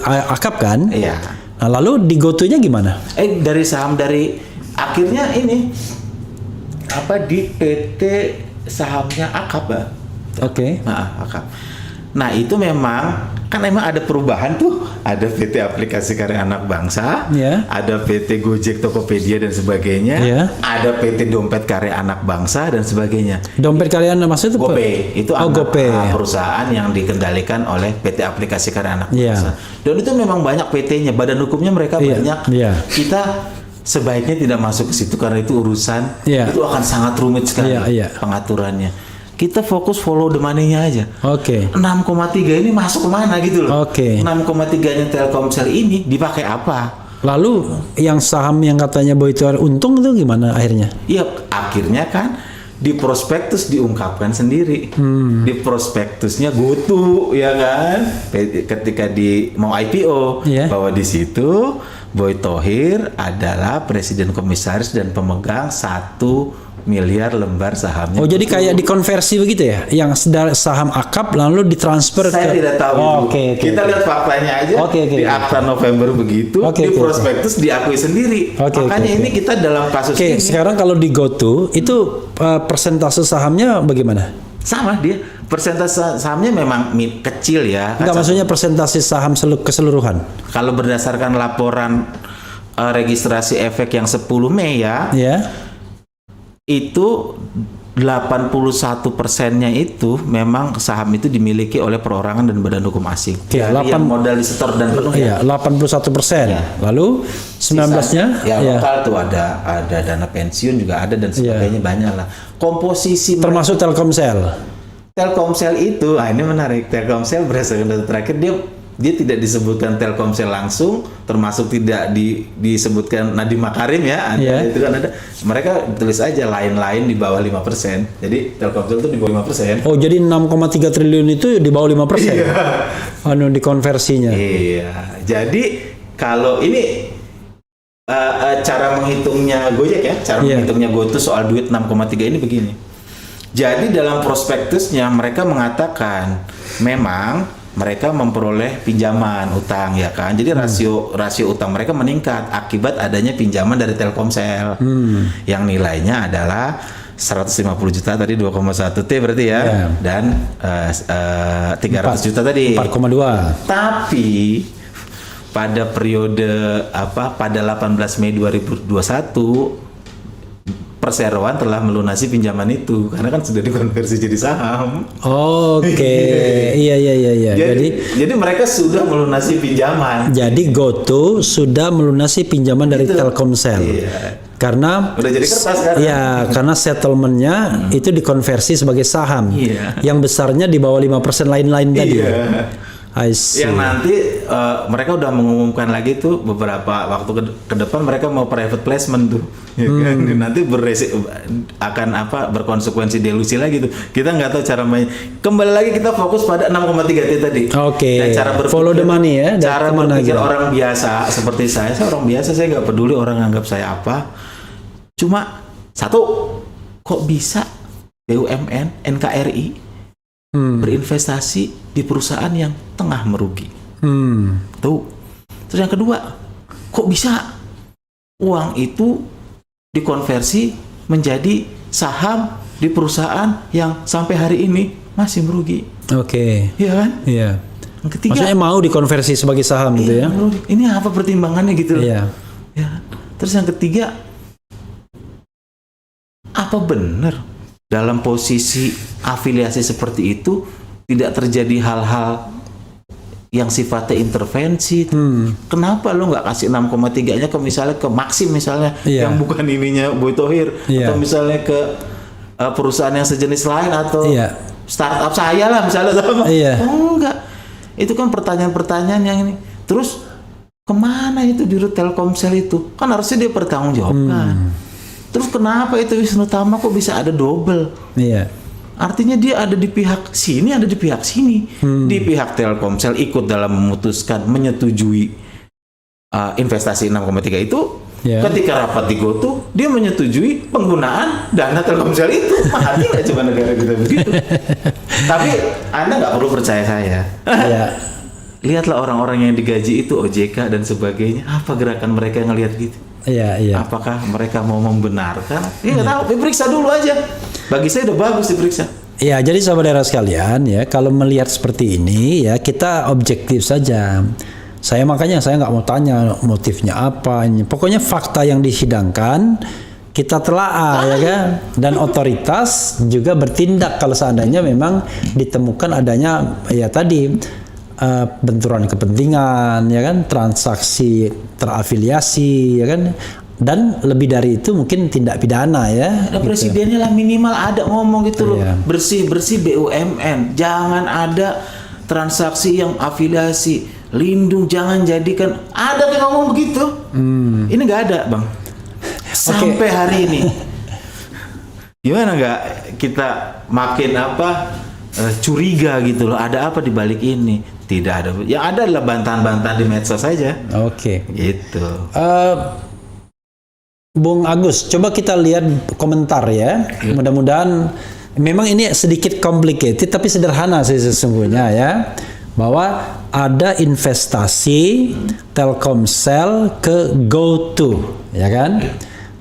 Akap kan? Iya. Nah, lalu di GoTo-nya gimana? Dari saham dari akhirnya ini di PT sahamnya Akap, Pak. Oke. Nah, Akap. Nah, itu memang ada perubahan tuh. Ada PT Aplikasi Karya Anak Bangsa, Iya. ada PT Gojek Tokopedia dan sebagainya, Iya. ada PT Dompet Karya Anak Bangsa dan sebagainya. Dompet kalian maksud itu? GoPay itu GoPay. perusahaan yang dikendalikan oleh PT Aplikasi Karya Anak Iya. Bangsa. Dan itu memang banyak PT-nya, badan hukumnya mereka Iya, banyak. iya. Kita sebaiknya tidak masuk ke situ karena itu urusan Iya. itu akan sangat rumit sekali Iya. pengaturannya. Kita fokus follow the money-nya aja. Oke. 6,3 ini masuk kemana gitu loh. Oke. 6,3-nya Telkomsel ini dipakai apa? Lalu yang saham yang katanya Boy Thohir untung itu gimana akhirnya? Iya, akhirnya kan di prospektus diungkapkan sendiri. Di prospektusnya GoTo ya kan. Ketika mau IPO Iya. bahwa di situ Boy Thohir adalah presiden komisaris dan pemegang 1 miliar lembar sahamnya. Oh, jadi kayak dikonversi begitu ya? Yang saham Akap lalu ditransfer Saya ke... tidak tahu Oh, itu. oke. Kita lihat faktanya aja. Oke. Di akta November begitu, Oke, di oke. prospektus diakui sendiri. Oke, Makanya oke. ini kita dalam kasus Oke, ini sekarang kalau di GoTo itu persentase sahamnya bagaimana? sama dia. Persentase sahamnya memang kecil ya. Enggak, maksudnya persentase saham keseluruhan. Kalau berdasarkan laporan registrasi efek yang 10 Mei ya, Ya. itu 81%-nya itu memang saham itu dimiliki oleh perorangan dan badan hukum asing. Oke, Dari yang modal disetor dan penuh ya. Iya, 81%. Iya. Lalu 19-nya ya ya. lokal tuh ada dana pensiun juga ada dan sebagainya banyak lah. Komposisi Termasuk Telkomsel. Telkomsel itu, ini menarik. Telkomsel berdasarkan data terakhir dia tidak disebutkan Telkomsel langsung, termasuk tidak disebutkan Nadiem Makarim ya, ada itu kan ada. Mereka tulis aja lain-lain di bawah 5%. Jadi Telkomsel itu di bawah 5%. Oh, jadi 6,3 triliun itu di bawah 5%. Anu dikonversinya. Iya. Jadi kalau ini cara menghitungnya Gojek ya, cara menghitungnya GoTo soal duit 6,3 ini begini. Jadi dalam prospektusnya mereka mengatakan memang mereka memperoleh pinjaman utang ya kan. Jadi rasio utang mereka meningkat akibat adanya pinjaman dari Telkomsel. Yang nilainya adalah 150 juta tadi 2,1 T berarti ya. Dan 300 juta tadi 4,2. Tapi pada periode pada 18 Mei 2021 Perseroan telah melunasi pinjaman itu karena kan sudah dikonversi jadi saham. Oke. Iya. Jadi mereka sudah melunasi pinjaman. Jadi GoTo sudah melunasi pinjaman dari Telkomsel. Iya. Karena Udah jadi kertas kan? Iya, karena settlementnya itu dikonversi sebagai saham. Iya. Yang besarnya di bawah 5% lain-lain tadi. Iya. I see. Yang nanti mereka udah mengumumkan lagi tuh beberapa waktu ke depan mereka mau private placement tuh, ya kan? Nanti akan berkonsekuensi delusi lagi tuh. Kita nggak tahu cara main. Kembali lagi kita fokus pada 6,3T tadi. Oke. Dan cara berpikir, follow the money ya. Cara berpikir orang biasa seperti saya orang biasa, saya nggak peduli orang anggap saya apa. Cuma satu, kok bisa BUMN, NKRI berinvestasi di perusahaan yang tengah merugi. Tuh. Terus yang kedua, kok bisa uang itu dikonversi menjadi saham di perusahaan yang sampai hari ini masih merugi? Oke. Iya kan? Iya. Yang ketiga, maksudnya mau dikonversi sebagai saham gitu ya? merugi. Ini apa pertimbangannya gitu? Iya. Ya. Terus yang ketiga, apa benar dalam posisi afiliasi seperti itu tidak terjadi hal-hal yang sifatnya intervensi? Kenapa lo nggak kasih 6,3-nya ke misalnya ke Maxim misalnya, yang bukan ininya Boy Thohir, atau misalnya ke perusahaan yang sejenis lain, atau startup saya lah misalnya, oh enggak, itu kan pertanyaan-pertanyaan yang ini. Terus kemana itu di Telkomsel itu? Kan harusnya dia bertanggungjawabkan. Terus kenapa itu Wisnu Tama kok bisa ada double? Iya. Artinya dia ada di pihak sini, ada di pihak sini. Di pihak Telkomsel ikut dalam memutuskan, menyetujui investasi 6,3 itu. Ketika rapat di GoTo, dia menyetujui penggunaan dana Telkomsel itu. Mati nggak coba negara kita begitu? Tapi Anda nggak perlu percaya saya. Lihatlah orang-orang yang digaji itu, OJK dan sebagainya. Apa gerakan mereka yang ngelihat gitu? Apakah mereka mau membenarkan? Nggak tahu. Diperiksa dulu aja. Bagi saya udah bagus diperiksa. Ya, jadi saudara sekalian ya, kalau melihat seperti ini ya kita objektif saja. Makanya saya nggak mau tanya motifnya apa. Pokoknya fakta yang disidangkan kita telaah ya kan. Dan otoritas juga bertindak kalau seandainya memang ditemukan adanya ya tadi benturan kepentingan ya kan, transaksi terafiliasi ya kan, dan lebih dari itu mungkin tindak pidana ya. Ada presidennya lah minimal ada ngomong gitu loh, bersih-bersih BUMN, jangan ada transaksi yang afiliasi, lindung jangan jadikan, ada yang ngomong begitu. Ini nggak ada bang, sampai hari ini. Gimana nggak kita makin curiga gitu loh, ada apa di balik ini? Tidak ada. Yang ada adalah bantahan-bantahan di medsos saja. Oke. Gitu. Bung Agus, coba kita lihat komentar ya. Mudah-mudahan memang ini sedikit complicated tapi sederhana sih sesungguhnya ya. Bahwa ada investasi Telkomsel ke GoTo ya kan?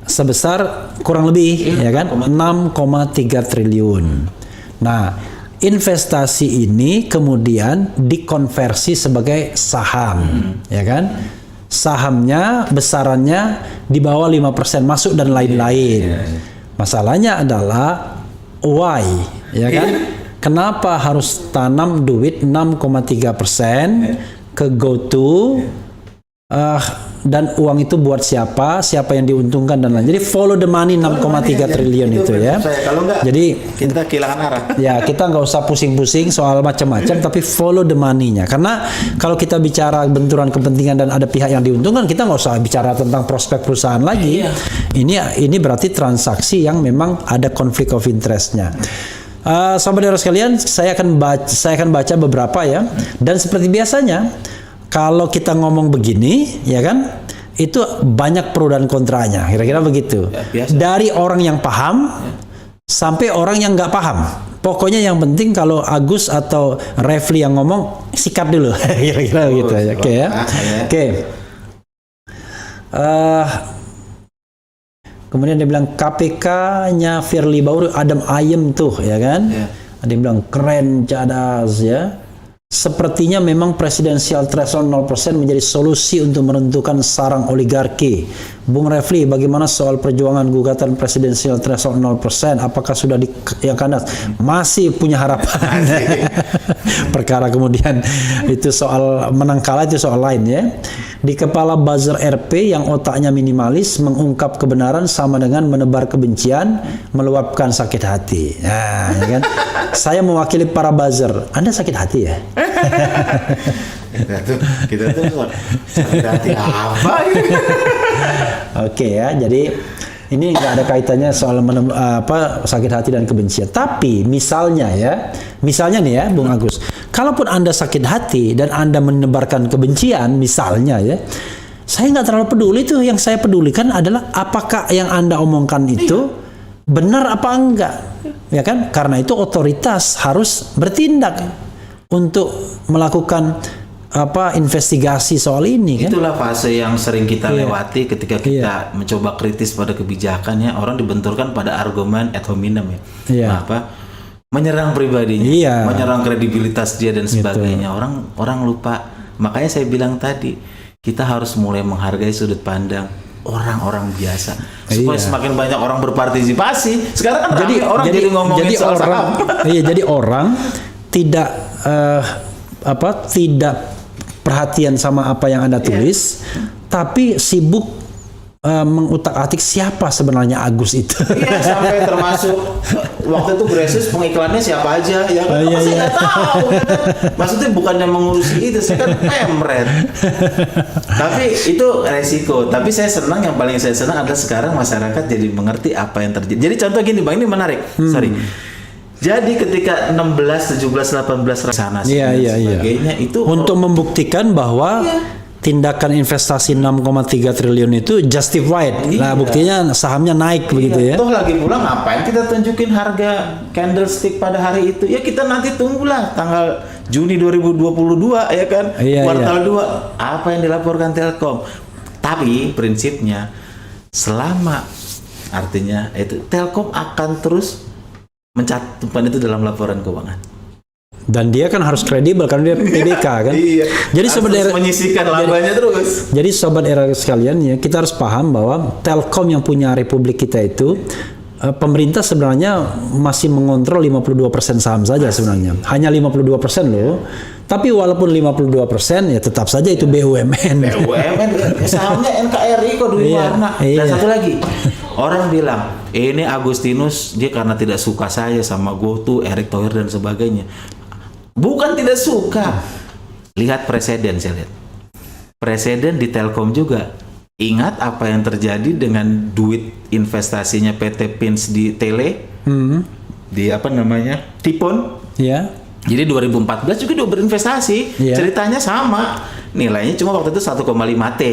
Sebesar kurang lebih ya kan 6,3 triliun. Nah, investasi ini kemudian dikonversi sebagai saham, ya kan? Sahamnya besarannya di bawah 5% masuk dan lain-lain. Masalahnya adalah why, ya kan? Kenapa harus tanam duit 6,3% ke GoTo? Dan uang itu buat siapa yang diuntungkan dan lain. Jadi follow the money 6,3 triliun itu ya. Kalau enggak, jadi kita kehilangan arah. Ya, kita nggak usah pusing-pusing soal macam-macam, tapi follow the money-nya. Karena kalau kita bicara benturan kepentingan dan ada pihak yang diuntungkan, kita nggak usah bicara tentang prospek perusahaan lagi. Ini berarti transaksi yang memang ada konflik of interest-nya. Saudara sekalian, saya akan baca beberapa ya. Dan seperti biasanya, kalau kita ngomong begini, ya kan, itu banyak pro dan kontranya, kira-kira begitu. Dari orang yang paham sampai orang yang nggak paham. Pokoknya yang penting kalau Agus atau Refli yang ngomong, sikat dulu, kira-kira gitu ya. Oke ya. Oke. Kemudian dia bilang KPK-nya Firly Bahuri adem ayem tuh, ya kan? Ada yang bilang keren, cadas ya. Sepertinya memang presidensial threshold 0% menjadi solusi untuk menentukan sarang oligarki. Bung Refli, bagaimana soal perjuangan gugatan presidensial threshold 0%? Apakah sudah yang kandas? Masih punya harapan. Perkara kemudian itu soal menang kalah itu soal lain ya. Di kepala buzzer RP yang otaknya minimalis, mengungkap kebenaran sama dengan menebar kebencian, meluapkan sakit hati. Nah, ya kan? Saya mewakili para buzzer. Anda sakit hati ya? kita tuh sakit hati apa? Oke ya, jadi ini nggak ada kaitannya soal sakit hati dan kebencian. Tapi misalnya nih ya, Bung Agus, kalaupun Anda sakit hati dan Anda menebarkan kebencian, misalnya ya, saya nggak terlalu peduli tuh. Yang saya pedulikan adalah apakah yang Anda omongkan itu benar apa enggak, ya kan? Karena itu otoritas harus bertindak untuk melakukan investigasi soal ini kan. Itulah fase yang sering kita lewati ketika kita mencoba kritis pada kebijakannya. Orang dibenturkan pada argumen ad hominem ya. Menyerang pribadinya, menyerang kredibilitas dia dan sebagainya. Orang lupa. Makanya saya bilang tadi, kita harus mulai menghargai sudut pandang orang-orang biasa supaya semakin banyak orang berpartisipasi. Sekarang kan jadi ngomongin soal saham. Jadi orang tidak tidak perhatian sama apa yang Anda tulis, tapi sibuk mengutak-atik siapa sebenarnya Agus itu. Iya, sampai termasuk waktu itu Gracious pengiklannya siapa aja, ya kan? Saya nggak tahu. Maksudnya bukannya mengurusi itu, saya kan pemret. Tapi itu resiko. Tapi saya senang, yang paling saya senang adalah sekarang masyarakat jadi mengerti apa yang terjadi. Jadi contoh gini, Bang, ini menarik. Sorry. Jadi ketika 16, 17, 18 sana sebagainya itu untuk membuktikan bahwa tindakan investasi 6,3 triliun itu justified. Nah, buktinya sahamnya naik begitu ya. Toh lagi pula ngapain kita tunjukin harga candlestick pada hari itu? Ya kita nanti tunggulah tanggal Juni 2022 ya kan. Kuartal 2 apa yang dilaporkan Telkom. Tapi prinsipnya selama artinya itu Telkom akan terus mencantumkan itu dalam laporan keuangan. Dan dia kan harus kredibel karena dia PBK kan. Jadi sobat menyisihkan labanya terus. Jadi sobat era sekalian ya, kita harus paham bahwa Telkom yang punya Republik kita itu pemerintah sebenarnya masih mengontrol 52% saham saja sebenarnya. Hanya 52% loh. Tapi walaupun 52% ya tetap saja itu BUMN. BUMN sahamnya NKRI kok Dwi Warna. Dan satu lagi, orang bilang ini Agustinus dia karena tidak suka saya sama GoTo, Erick Thohir dan sebagainya. Bukan tidak suka. Lihat presiden, saya lihat. Presiden di Telkom juga. Ingat apa yang terjadi dengan duit investasinya PT Pins di Tele? Di Tipon? Iya. Jadi 2014 juga dia berinvestasi. Ceritanya sama. Nilainya cuma waktu itu 1,5 T.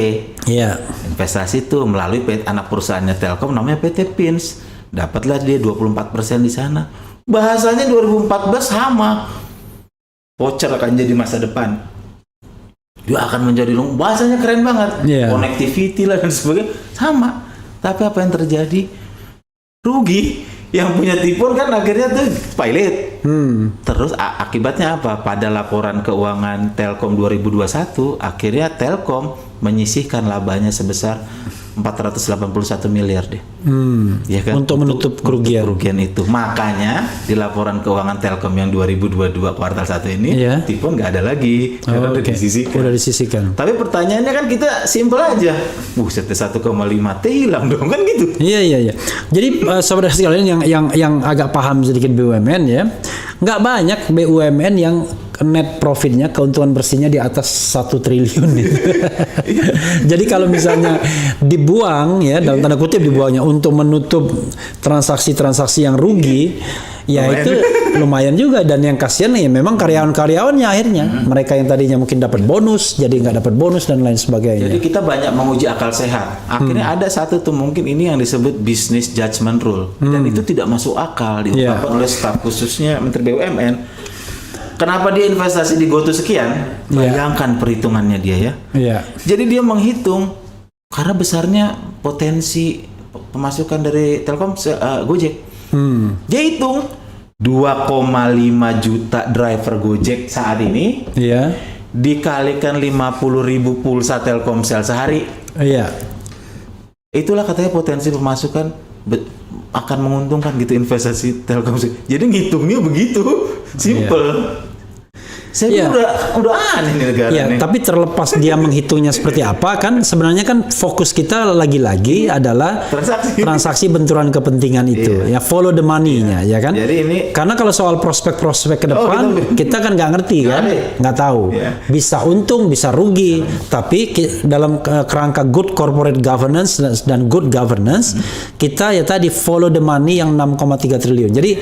Investasi itu melalui anak perusahaannya Telkom namanya PT Pins. Dapatlah dia 24% di sana. Bahasanya 2014 sama. Voucher akan jadi masa depan. Dia akan menjadi bahasanya keren banget. Connectivity lah dan sebagainya. Sama. Tapi apa yang terjadi? Rugi. Yang punya Tipon kan akhirnya tuh pilot. Terus akibatnya apa? Pada laporan keuangan Telkom 2021, akhirnya Telkom menyisihkan labanya sebesar 481 miliar deh. Ya kan? Untuk menutup kerugian itu. Makanya di laporan keuangan Telkom yang 2022 kuartal 1 ini, Tipon nggak ada lagi karena udah disisihkan. Tapi pertanyaannya kan kita simpel aja. Buset, 1,5 T hilang dong kan gitu. Iya. Jadi saudara sekalian yang agak paham sedikit BUMN ya, nggak banyak BUMN yang net profitnya, keuntungan bersihnya di atas 1 triliun gitu. Jadi kalau misalnya dibuang ya, dalam tanda kutip dibuangnya untuk menutup transaksi-transaksi yang rugi, ya itu lumayan juga. Dan yang kasihan ya memang karyawan-karyawannya akhirnya. Mereka yang tadinya mungkin dapat bonus jadi nggak dapat bonus dan lain sebagainya. Jadi kita banyak menguji akal sehat. Akhirnya ada satu tuh mungkin ini yang disebut business judgment rule. Dan itu tidak masuk akal diungkapkan oleh staf khususnya Menteri BUMN. Kenapa dia investasi di GoTo sekian? Bayangkan perhitungannya dia ya. Jadi dia menghitung karena besarnya potensi pemasukan dari Telkom Gojek. Dia hitung 2,5 juta driver Gojek saat ini. Dikalikan 50.000 pulsa Telkomsel sehari. Itulah katanya potensi pemasukan akan menguntungkan gitu investasi Telkomsel. Jadi ngitungnya begitu, simple. Saya Iya. udah aneh nih negara Ya, nih. tapi terlepas dia menghitungnya seperti apa kan sebenarnya kan fokus kita lagi-lagi adalah transaksi benturan kepentingan itu. Ya follow the money-nya ya kan. Jadi ini Karena kalau soal prospek-prospek ke depan kita kan nggak ngerti kan, nggak tahu. Iya. Bisa untung, bisa rugi. Tapi dalam kerangka good corporate governance dan good governance kita ya tadi follow the money yang 6,3 triliun. Jadi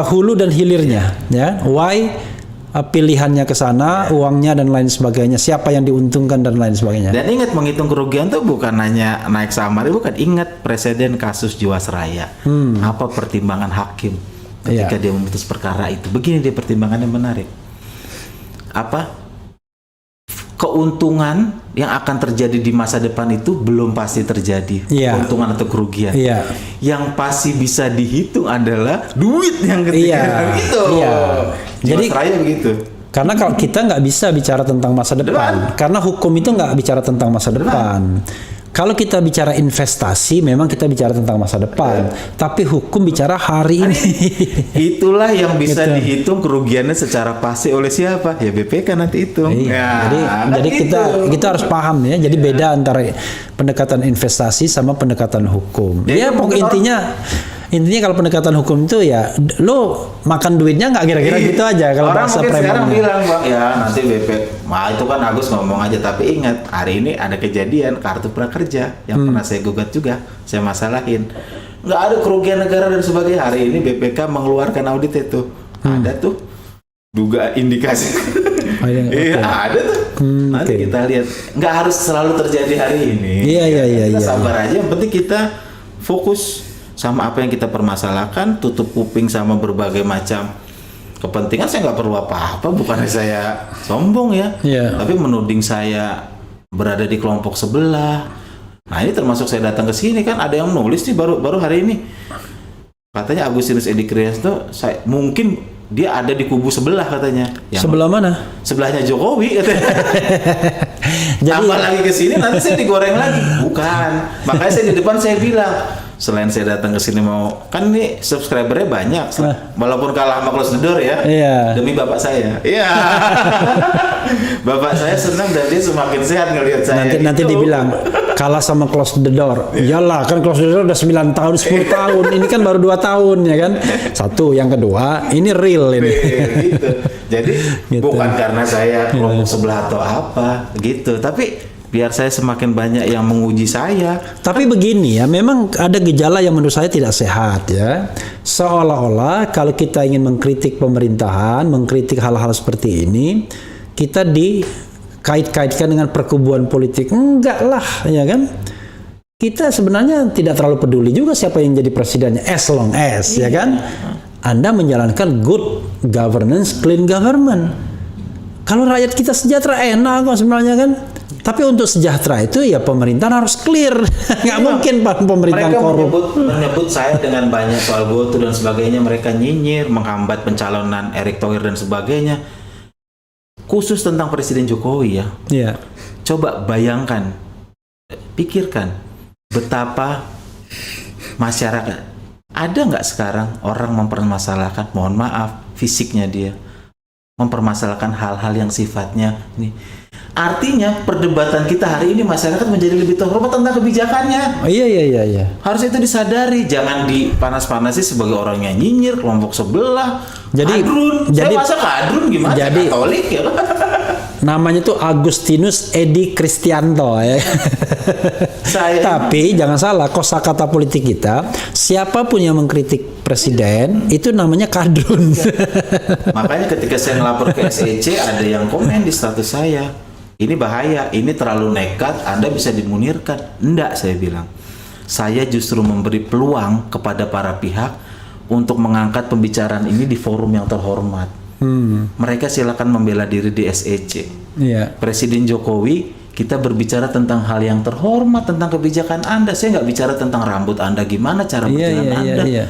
hulu dan hilirnya ya. Why pilihannya ke sana, uangnya dan lain sebagainya, siapa yang diuntungkan dan lain sebagainya. Dan ingat menghitung kerugian tuh bukan hanya naik samar, bukan. Ingat presiden kasus Jiwasraya. Apa pertimbangan hakim ketika dia memutus perkara itu? Begini dia pertimbangannya menarik. Apa? Keuntungan yang akan terjadi di masa depan itu belum pasti terjadi. Iya. Keuntungan atau kerugian. Iya. Yang pasti bisa dihitung adalah duit yang ketika gitu. Iya. Jadi Jiwasraya begitu. karena kalau kita nggak bisa bicara tentang masa depan, karena hukum itu nggak bicara tentang masa depan. Kalau kita bicara investasi, memang kita bicara tentang masa depan. Tapi hukum bicara hari ini. Itulah yang bisa Gitu. dihitung kerugiannya secara pasti oleh siapa? Ya BPK nanti hitung. Iya. Jadi kita harus paham ya. Jadi beda antara pendekatan investasi sama pendekatan hukum. Jadi Ya pokok mungkin intinya kalau pendekatan hukum itu ya lo makan duitnya nggak kira-kira gitu aja kalau orang bahasa mungkin sekarang premannya. bilang Bang, ya nanti BPK. Wah itu kan Agus ngomong aja, tapi ingat hari ini ada kejadian kartu prakerja yang pernah saya gugat juga, saya masalahin. Nggak ada kerugian negara dan sebagainya. Hari ini BPK mengeluarkan audit itu. Ada tuh duga indikasi. Iya ada tuh. Nanti kita lihat. Nggak harus selalu terjadi hari ini. Iya. Kita sabar aja. Yang penting kita fokus sama apa yang kita permasalahkan, tutup kuping sama berbagai macam kepentingan. Saya nggak perlu apa-apa, bukannya saya sombong ya, tapi menuding saya berada di kelompok sebelah. Nah ini termasuk saya datang ke sini kan ada yang nulis nih baru hari ini, katanya Agustinus Edi Krianto mungkin dia ada di kubu sebelah katanya. Sebelah mana? Sebelahnya Jokowi katanya. Jadi tambah lagi ke sini nanti saya digoreng lagi. Bukan. Makanya saya di depan saya bilang, selain saya datang ke sini mau kan nih subscribernya banyak, walaupun kalah sama Close the Door ya. Iya. Demi bapak saya. Iya. Bapak saya senang dan dia semakin sehat ngelihat saya. Nanti dibilang kalah sama Close the Door. Iyalah kan Close the Door udah 9 tahun, 10 tahun. Ini kan baru 2 tahun ya kan. Satu, yang kedua, ini real ini. Gitu. Jadi bukan karena saya kelompok sebelah atau apa gitu, tapi biar saya semakin banyak yang menguji saya. Tapi begini ya, memang ada gejala yang menurut saya tidak sehat ya. Seolah-olah kalau kita ingin mengkritik pemerintahan, mengkritik hal-hal seperti ini, kita dikait-kaitkan dengan perkubuan politik. Enggak lah, ya kan? Kita sebenarnya tidak terlalu peduli juga siapa yang jadi presidennya, as long as, ya kan? Anda menjalankan good governance, clean government. Kalau rakyat kita sejahtera enak kok sebenarnya kan. Tapi untuk sejahtera itu ya pemerintahan harus clear. Nggak mungkin pemerintahan mereka korup. menyebut saya dengan banyak soal GoTo dan sebagainya. Mereka nyinyir, menghambat pencalonan Erick Thohir dan sebagainya. Khusus tentang Presiden Jokowi ya. Iya. Coba bayangkan, pikirkan betapa masyarakat. Ada nggak sekarang orang mempermasalahkan, mohon maaf, fisiknya dia. Mempermasalahkan hal-hal yang sifatnya ini. Artinya perdebatan kita hari ini masyarakat menjadi lebih terhormat tentang kebijakannya. Oh, iya. Harus itu disadari, jangan dipanas-panasi sebagai orang yang nyinyir kelompok sebelah. Kadrun, saya masa kadrun gimana? Jadi, Katolik ya. namanya tuh Agustinus Edi Kristianto ya. Tapi jangan salah, kosakata politik kita, siapapun yang mengkritik presiden itu namanya kadrun. Makanya ketika saya ngelapor ke SEC ada yang komen di status saya. Ini bahaya, ini terlalu nekat, Anda bisa dimunirkan. Enggak, saya bilang. Saya justru memberi peluang kepada para pihak untuk mengangkat pembicaraan ini di forum yang terhormat. Mereka silakan membela diri di SEC. Iya. Presiden Jokowi, kita berbicara tentang hal yang terhormat, tentang kebijakan Anda. Saya nggak bicara tentang rambut Anda, gimana cara berjalan Anda. Iya.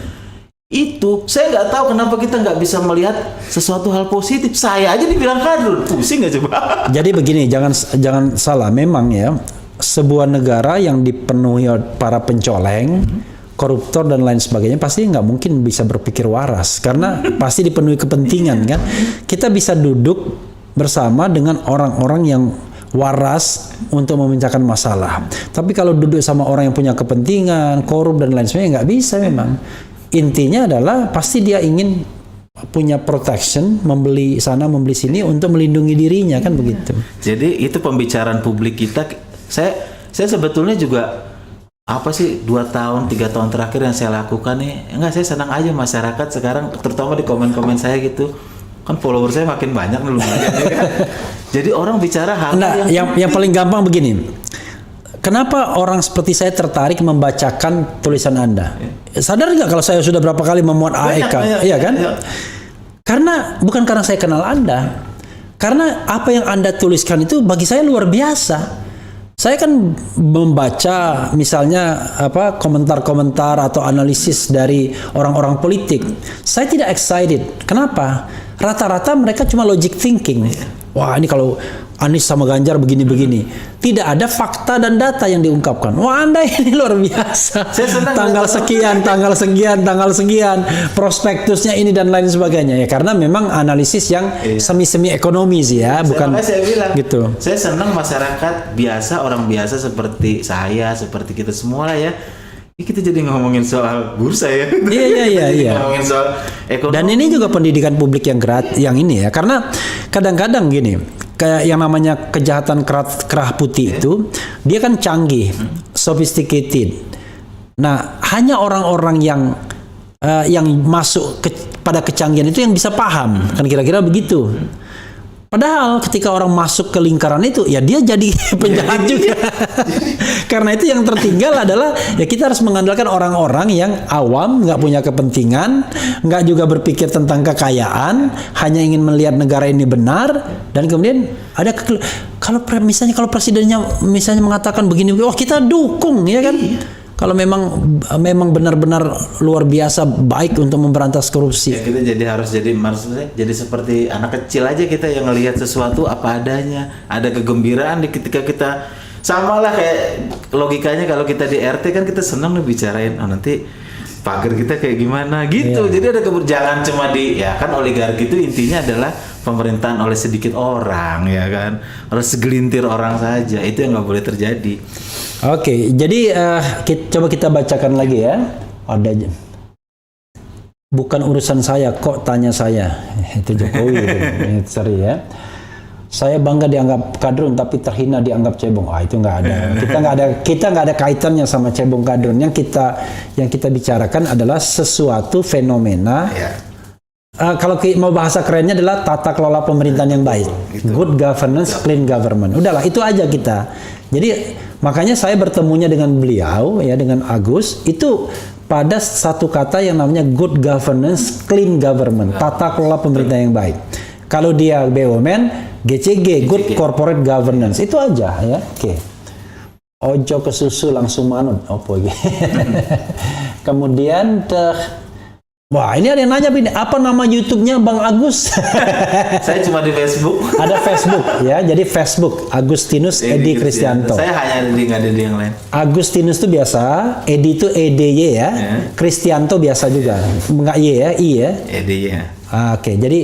Itu, saya nggak tahu kenapa kita nggak bisa melihat sesuatu hal positif. Saya aja dibilang kadrun, pusing nggak coba? Jadi begini, jangan salah. Memang ya, sebuah negara yang dipenuhi para pencoleng, koruptor dan lain sebagainya, pasti nggak mungkin bisa berpikir waras karena pasti dipenuhi kepentingan kan. Kita bisa duduk bersama dengan orang-orang yang waras untuk memecahkan masalah. Tapi kalau duduk sama orang yang punya kepentingan, korup dan lain sebagainya, nggak bisa memang. Intinya adalah pasti dia ingin punya protection, membeli sana, membeli sini untuk melindungi dirinya kan begitu. Jadi itu pembicaraan publik kita. Saya sebetulnya juga apa sih 2 tahun 3 tahun terakhir yang saya lakukan nih, enggak, saya senang aja masyarakat sekarang, terutama di komen-komen saya gitu. Kan follower saya makin banyak nih lumayan ya kan. Jadi orang bicara hal yang paling gampang begini. Kenapa orang seperti saya tertarik membacakan tulisan Anda? Sadar nggak kalau saya sudah berapa kali memuat AEK? Iya kan? Karena bukan karena saya kenal Anda. Karena apa yang Anda tuliskan itu bagi saya luar biasa. Saya kan membaca misalnya komentar-komentar atau analisis dari orang-orang politik. Saya tidak excited. Kenapa? Rata-rata mereka cuma logic thinking. Wah, ini kalau Anies sama Ganjar begini-begini. Tidak ada fakta dan data yang diungkapkan. Wah, Anda ini luar biasa. Tanggal sekian, prospektusnya ini dan lain sebagainya. Ya, karena memang analisis yang semi-semi ekonomi sih ya, bukan saya bilang, gitu. Saya senang masyarakat biasa, orang biasa seperti saya, seperti kita semua lah ya. Kita jadi ngomongin soal bursa ya. Iya. Ngomongin soal ekonomi. Dan ini juga pendidikan publik yang yang ini ya. Karena kadang-kadang gini, kayak yang namanya kejahatan kerah putih itu, dia kan canggih, sophisticated. Nah, hanya orang-orang yang masuk pada kecanggihan itu yang bisa paham, kan kira-kira begitu. Padahal ketika orang masuk ke lingkaran itu, ya dia jadi penjahat juga. Karena itu yang tertinggal adalah ya kita harus mengandalkan orang-orang yang awam, nggak punya kepentingan, nggak juga berpikir tentang kekayaan, hanya ingin melihat negara ini benar, dan kemudian ada misalnya kalau presidennya misalnya mengatakan begini, wah kita dukung ya kan. Kalau memang benar-benar luar biasa baik untuk memberantas korupsi. Ya, kita maksudnya jadi seperti anak kecil aja, kita yang ngelihat sesuatu apa adanya. Ada kegembiraan ketika kita sama lah kayak logikanya kalau kita di RT kan kita senang nih bicarain nanti pagar kita kayak gimana gitu. Jadi ada jangan cuma ya kan oligarki itu intinya adalah pemerintahan oleh sedikit orang ya kan, oleh segelintir orang saja. Itu yang nggak boleh terjadi. Oke, jadi coba kita bacakan lagi ya. Ada bukan urusan saya kok tanya saya. Itu Jokowi itu. Sorry ya. Saya bangga dianggap kadrun tapi terhina dianggap cebong. Itu nggak ada. Kita nggak ada kaitannya sama cebong kadrun. Yang kita bicarakan adalah sesuatu fenomena. Kalau mau bahasa kerennya adalah tata kelola pemerintahan yang baik. Good governance, clean government. Udahlah, itu aja kita. Jadi makanya saya bertemunya dengan beliau ya, dengan Agus itu pada satu kata yang namanya good governance, clean government, tata kelola pemerintahan yang baik. Kalau dia BUMN, GCG, good corporate governance, itu aja ya. Oke. Ojo ke susu langsung manut. Kemudian wah, ini ada yang nanya ini, apa nama YouTube-nya Bang Agus? Saya cuma di Facebook. Ada Facebook ya, jadi Facebook Agustinus Edi Kristianto. Saya hanya nggak ada di yang lain. Agustinus itu biasa, Edi itu EDY ya, Kristianto biasa juga, nggak Y ya, I ya. EDY. Oke, jadi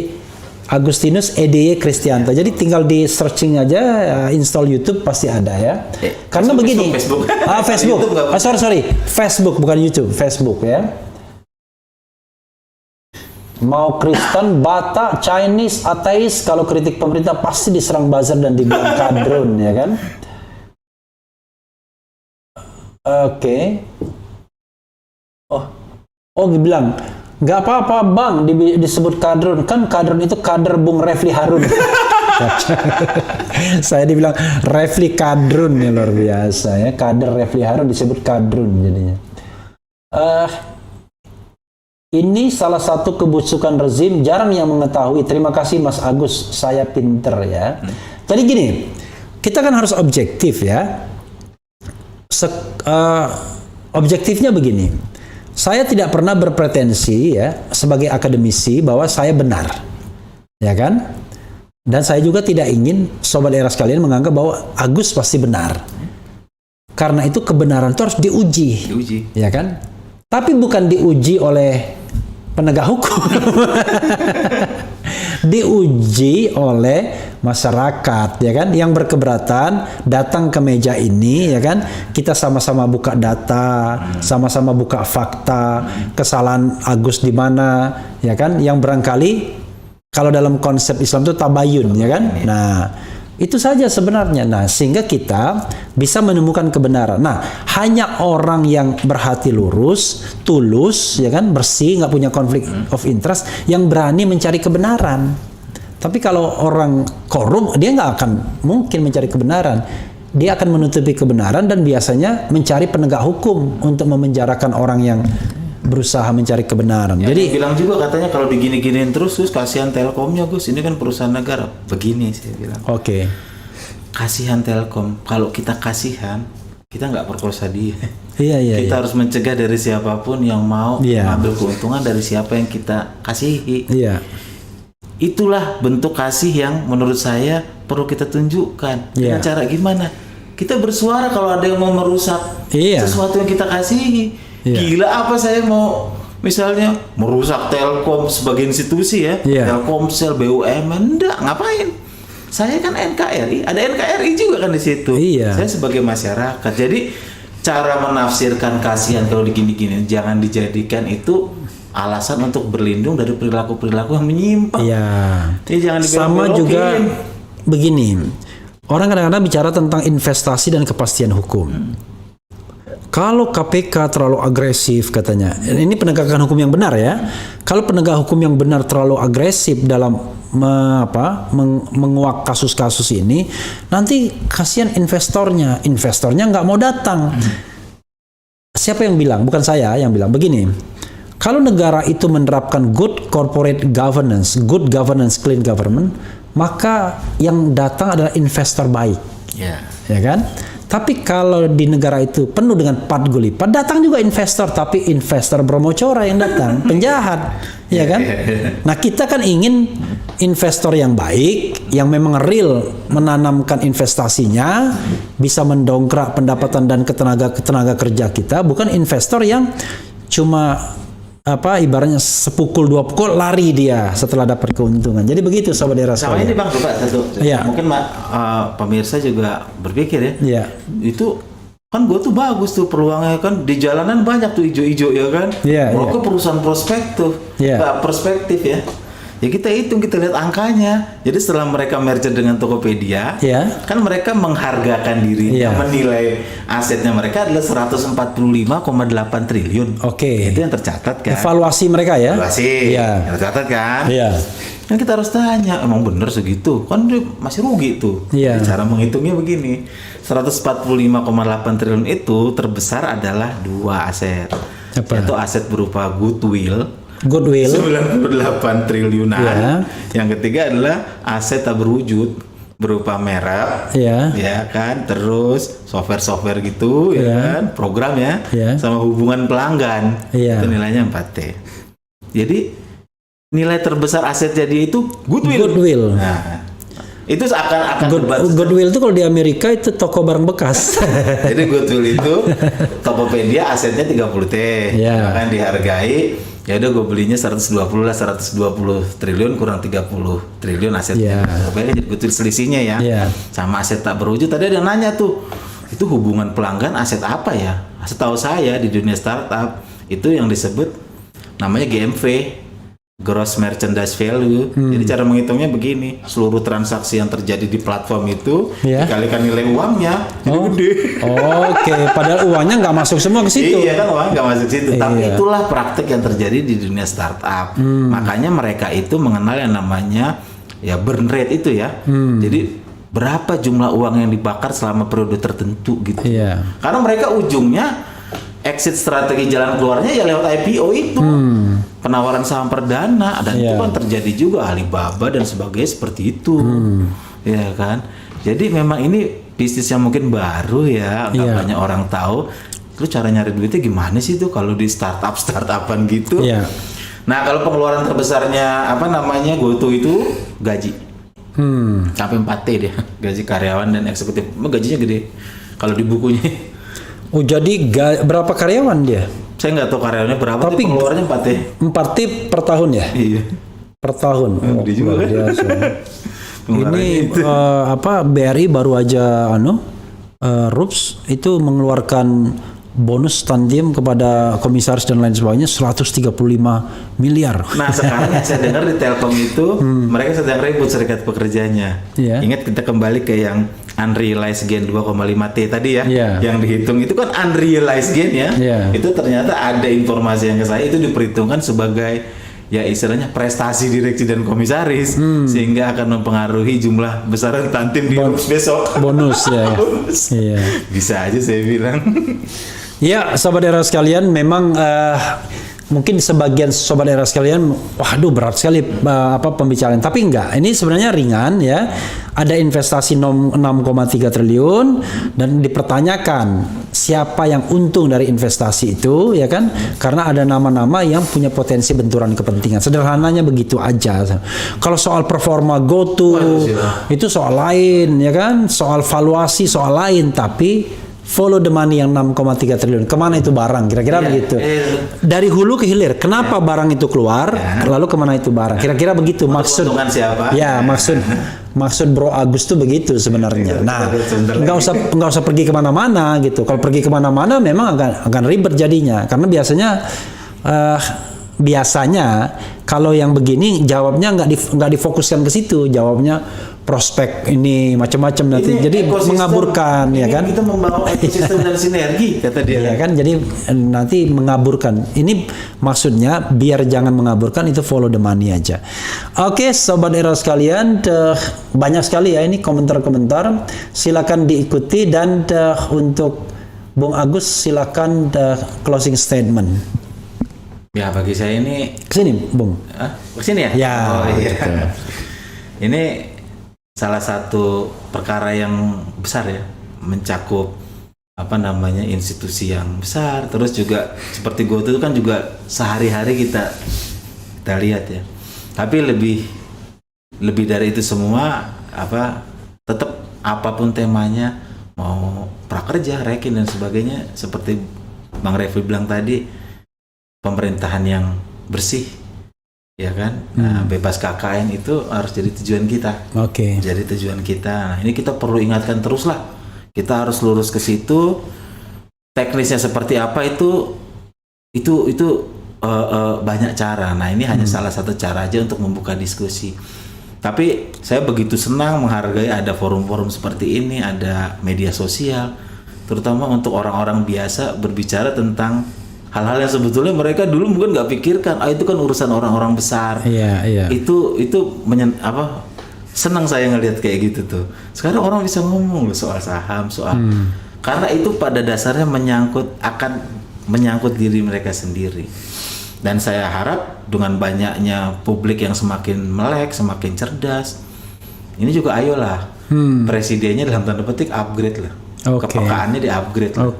Agustinus EDY Kristianto. Jadi tinggal di searching aja, install YouTube pasti ada ya. Karena begini. Facebook. Facebook. Sorry, Facebook bukan YouTube, Facebook ya. Mau Kristen, Batak, Chinese, ateis, kalau kritik pemerintah pasti diserang buzzer dan dibilang kadrun, ya kan? Oke. Oh, dibilang nggak apa-apa bang disebut kadrun, kan kadrun itu kader Bung Refli Harun. Saya dibilang Refli kadrun ya, luar biasa ya, kader Refli Harun disebut kadrun jadinya. Ini salah satu kebusukan rezim, jarang yang mengetahui. Terima kasih Mas Agus, saya pinter ya. Jadi gini, kita kan harus objektif ya. Objektifnya begini, saya tidak pernah berpretensi ya sebagai akademisi bahwa saya benar, ya kan? Dan saya juga tidak ingin sobat era sekalian menganggap bahwa Agus pasti benar. Karena itu kebenaran itu harus diuji. Ya kan? Tapi bukan diuji oleh penegak hukum. Diuji oleh masyarakat, ya kan, yang berkeberatan datang ke meja ini, ya kan, kita sama-sama buka data, sama-sama buka fakta, kesalahan Agus di mana, ya kan, yang barangkali kalau dalam konsep Islam itu tabayun, ya kan. Nah, itu saja sebenarnya. Nah, sehingga kita bisa menemukan kebenaran. Nah, hanya orang yang berhati lurus, tulus, ya kan, bersih, nggak punya konflik of interest, yang berani mencari kebenaran. Tapi kalau orang korup, dia nggak akan mungkin mencari kebenaran. Dia akan menutupi kebenaran dan biasanya mencari penegak hukum untuk memenjarakan orang yang berusaha mencari kebenaran. Ya, jadi bilang juga katanya kalau digini-giniin terus kasihan Telkomnya, Gus. Ini kan perusahaan negara. Begini saya bilang. Oke. Kasihan Telkom. Kalau kita kasihan, kita nggak perkosa dia. Iya. Kita harus mencegah dari siapapun yang mau mengambil keuntungan dari siapa yang kita kasihi. Iya. Itulah bentuk kasih yang menurut saya perlu kita tunjukkan. Dengan cara gimana? Kita bersuara kalau ada yang mau merusak sesuatu yang kita kasihi. Gila apa saya mau misalnya merusak Telkom sebagai institusi ya, Telkomsel, BUMN, enggak, ngapain? Saya kan NKRI, ada NKRI juga kan di situ. Saya sebagai masyarakat. Jadi cara menafsirkan kasihan kalau digini-gini jangan dijadikan itu alasan untuk berlindung dari perilaku-perilaku yang menyimpang. Jangan sama juga begini. Orang kadang-kadang bicara tentang investasi dan kepastian hukum. Kalau KPK terlalu agresif katanya, ini penegakan hukum yang benar ya. Kalau penegak hukum yang benar terlalu agresif dalam menguak kasus-kasus ini, nanti kasihan investornya nggak mau datang. Siapa yang bilang? Bukan saya yang bilang. Begini, kalau negara itu menerapkan good corporate governance, good governance, clean government, maka yang datang adalah investor baik, ya kan? Tapi kalau di negara itu penuh dengan pat gulipat, datang juga investor, tapi investor bromocora yang datang, penjahat, ya kan? Nah, kita kan ingin investor yang baik, yang memang real menanamkan investasinya, bisa mendongkrak pendapatan dan ketenaga kerja kita, bukan investor yang cuma ibaratnya sepukul dua pukul lari dia setelah dapat keuntungan. Jadi begitu sobat era. Sama ini Bang, coba satu. Mungkin pemirsa juga berpikir ya. Itu kan gue tuh bagus tuh peluangnya kan di jalanan banyak tuh ijo-ijo ya kan. Mereka perusahaan perspektif ya. Ya kita hitung, kita lihat angkanya. Jadi setelah mereka merger dengan Tokopedia, kan mereka menghargakan dirinya, menilai asetnya mereka adalah 145,8 triliun. Itu yang tercatat kan. Evaluasi mereka ya. Yang tercatat kan. Kan kita harus tanya, emang bener segitu? Kan dia masih rugi tuh. Cara menghitungnya begini. 145,8 triliun itu terbesar adalah dua aset. Yaitu aset berupa goodwill 98 triliunan. Yang ketiga adalah aset tak berwujud berupa merek, ya kan, terus software gitu, ya kan, program sama hubungan pelanggan, itu nilainya 4T. Jadi nilai terbesar aset jadi itu goodwill. Nah, itu akan goodwill itu kalau di Amerika itu toko barang bekas. Jadi goodwill itu Tokopedia asetnya 30T, kan dihargai. Ya udah gue belinya 120 triliun kurang 30 triliun asetnya. Jadi goodwill selisihnya sama aset tak berwujud. Tadi ada yang nanya tuh, itu hubungan pelanggan aset apa ya? Setahu saya di dunia startup itu yang disebut namanya GMV, Gross Merchandise Value. Jadi cara menghitungnya begini, seluruh transaksi yang terjadi di platform itu dikalikan nilai uangnya, jadi gede. Padahal uangnya nggak masuk semua ke situ. Iya kan, uangnya nggak masuk situ. Tapi itulah praktek yang terjadi di dunia startup. Makanya mereka itu mengenal yang namanya burn rate itu ya. Jadi berapa jumlah uang yang dibakar selama periode tertentu gitu. Karena mereka ujungnya exit strategi jalan keluarnya lewat IPO itu. Penawaran saham perdana, dan itu kan terjadi juga Alibaba dan sebagainya seperti itu. Ya kan? Jadi memang ini bisnis yang mungkin baru ya, nggak banyak orang tahu. Lu cara nyari duitnya gimana sih tuh kalau di startup-startupan gitu? Nah, kalau pengeluaran terbesarnya GoTo itu gaji. Sampai 4T deh, gaji karyawan dan eksekutif. Gajinya gede. Kalau di bukunya Oh jadi berapa karyawan dia? Saya nggak tahu karyawannya berapa, Tapi tapi pengeluarannya 4 ya. 4 tip per tahun ya? Iya. Per tahun. Oh, Gede juga luar kan? biasa. Pengeluarannya Ini itu. BRI baru aja RUPS itu mengeluarkan bonus tantium kepada komisaris dan lain sebagainya 135 miliar. Nah sekarang yang saya dengar di Telkom itu mereka sedang ribut serikat pekerjanya. Iya. Ingat kita kembali ke yang unrealized gain 2,5 T tadi ya, Iya. yang dihitung itu kan unrealized gain ya. Iya. Itu ternyata ada informasi yang ke saya itu diperhitungkan sebagai ya istilahnya prestasi direksi dan komisaris sehingga akan mempengaruhi jumlah besaran tantim di besok. Bonus ya. Bonus. Iya. Bisa aja saya bilang. Ya, sobat era sekalian, memang mungkin sebagian sobat era sekalian, waduh berat sekali pembicaraan. Tapi enggak, ini sebenarnya ringan ya. Ada investasi 6,3 triliun dan dipertanyakan siapa yang untung dari investasi itu, ya kan? Karena ada nama-nama yang punya potensi benturan kepentingan. Sederhananya begitu aja. Kalau soal performa GoTo itu soal lain, ya kan? Soal valuasi soal lain, tapi follow the money yang 6,3 triliun. Kemana itu barang? Kira-kira begitu. Dari hulu ke hilir. Kenapa barang itu keluar? Lalu kemana itu barang? Kira-kira begitu. Maksud siapa? Ya, maksud Bro Agus tuh begitu sebenarnya. Nah, nggak usah pergi kemana-mana gitu. Kalau pergi kemana-mana memang akan ribet jadinya. Karena biasanya kalau yang begini jawabnya nggak difokuskan ke situ. Jawabnya prospek ini macam-macam nanti. Jadi mengaburkan ya kan. Kita membangun ekosistem dan sinergi kata dia. Ya kan, jadi nanti mengaburkan. Ini maksudnya biar jangan mengaburkan, itu follow the money aja. Oke, sobat era sekalian, banyak sekali ya ini komentar-komentar. Silakan diikuti dan untuk Bung Agus silakan closing statement. Ya bagi saya ini Kesini, Bung. kesini ya? Ya. Oh, iya. Gitu. Ini salah satu perkara yang besar ya, mencakup institusi yang besar, terus juga seperti GoTo itu kan juga sehari-hari kita lihat ya. Tapi lebih dari itu semua tetap apapun temanya, mau prakerja, rekin dan sebagainya, seperti Bang Refli bilang tadi, pemerintahan yang bersih, ya kan, bebas KKN itu harus jadi tujuan kita. Oke. Jadi tujuan kita. Nah, ini kita perlu ingatkan terus lah. Kita harus lurus ke situ. Teknisnya seperti apa itu banyak cara. Nah, ini hanya salah satu cara aja untuk membuka diskusi. Tapi saya begitu senang menghargai ada forum-forum seperti ini, ada media sosial, terutama untuk orang-orang biasa berbicara tentang hal-hal yang sebetulnya mereka dulu mungkin nggak pikirkan. Itu kan urusan orang-orang besar. Iya. Itu senang saya ngelihat kayak gitu tuh. Sekarang orang bisa ngomong loh soal saham, karena itu pada dasarnya menyangkut diri mereka sendiri. Dan saya harap dengan banyaknya publik yang semakin melek, semakin cerdas, ini juga ayolah presidennya dalam tanda petik upgrade lah. Kepekaannya di upgrade lah.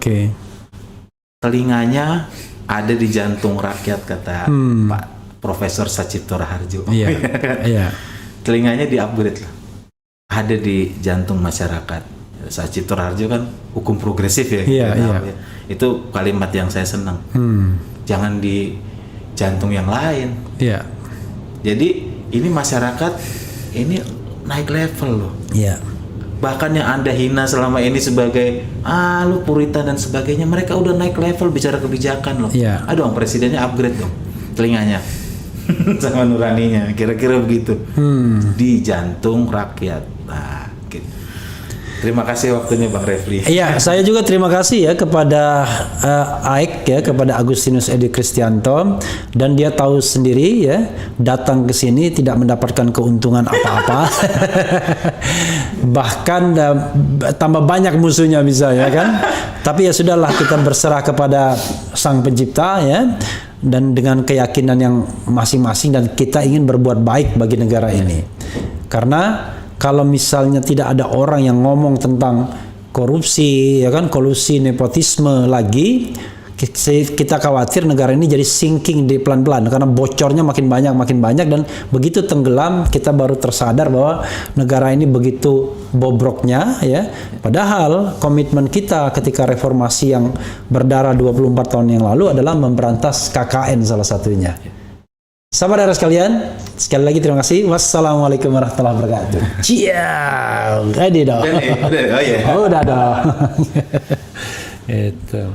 Telinganya ada di jantung rakyat kata Pak Profesor Sacipto Raharjo. Iya. Telinganya di upgrade lah. Ada di jantung masyarakat. Sacipto Raharjo kan hukum progresif ya. Iya. Itu kalimat yang saya senang. Jangan di jantung yang lain. Iya. Jadi ini masyarakat ini naik level loh. Iya. Bahkan yang Anda hina selama ini sebagai lu puritan dan sebagainya, mereka udah naik level bicara kebijakan loh. Iya. Aduh, presidennya upgrade dong telinganya sama nuraninya, kira-kira begitu. Di jantung rakyat. Nah, gitu. Terima kasih waktunya Bang Refli. Iya, saya juga terima kasih ya kepada Aik ya, kepada Agustinus Edi Kristianto, dan dia tahu sendiri ya, datang ke sini tidak mendapatkan keuntungan apa-apa. Bahkan tambah banyak musuhnya bisa ya kan. Tapi ya sudahlah, kita berserah kepada Sang Pencipta ya, dan dengan keyakinan yang masing-masing, dan kita ingin berbuat baik bagi negara ini. Karena kalau misalnya tidak ada orang yang ngomong tentang korupsi, ya kan, kolusi, nepotisme lagi, Kita khawatir negara ini jadi sinking di pelan-pelan karena bocornya makin banyak dan begitu tenggelam kita baru tersadar bahwa negara ini begitu bobroknya ya. Padahal komitmen kita ketika reformasi yang berdarah 24 tahun yang lalu adalah memberantas KKN salah satunya. Sahabat daerah sekalian, sekali lagi terima kasih. Wassalamualaikum warahmatullahi wabarakatuh. Ciao. Ready dong. Oh, yeah. Udah dong. Itu.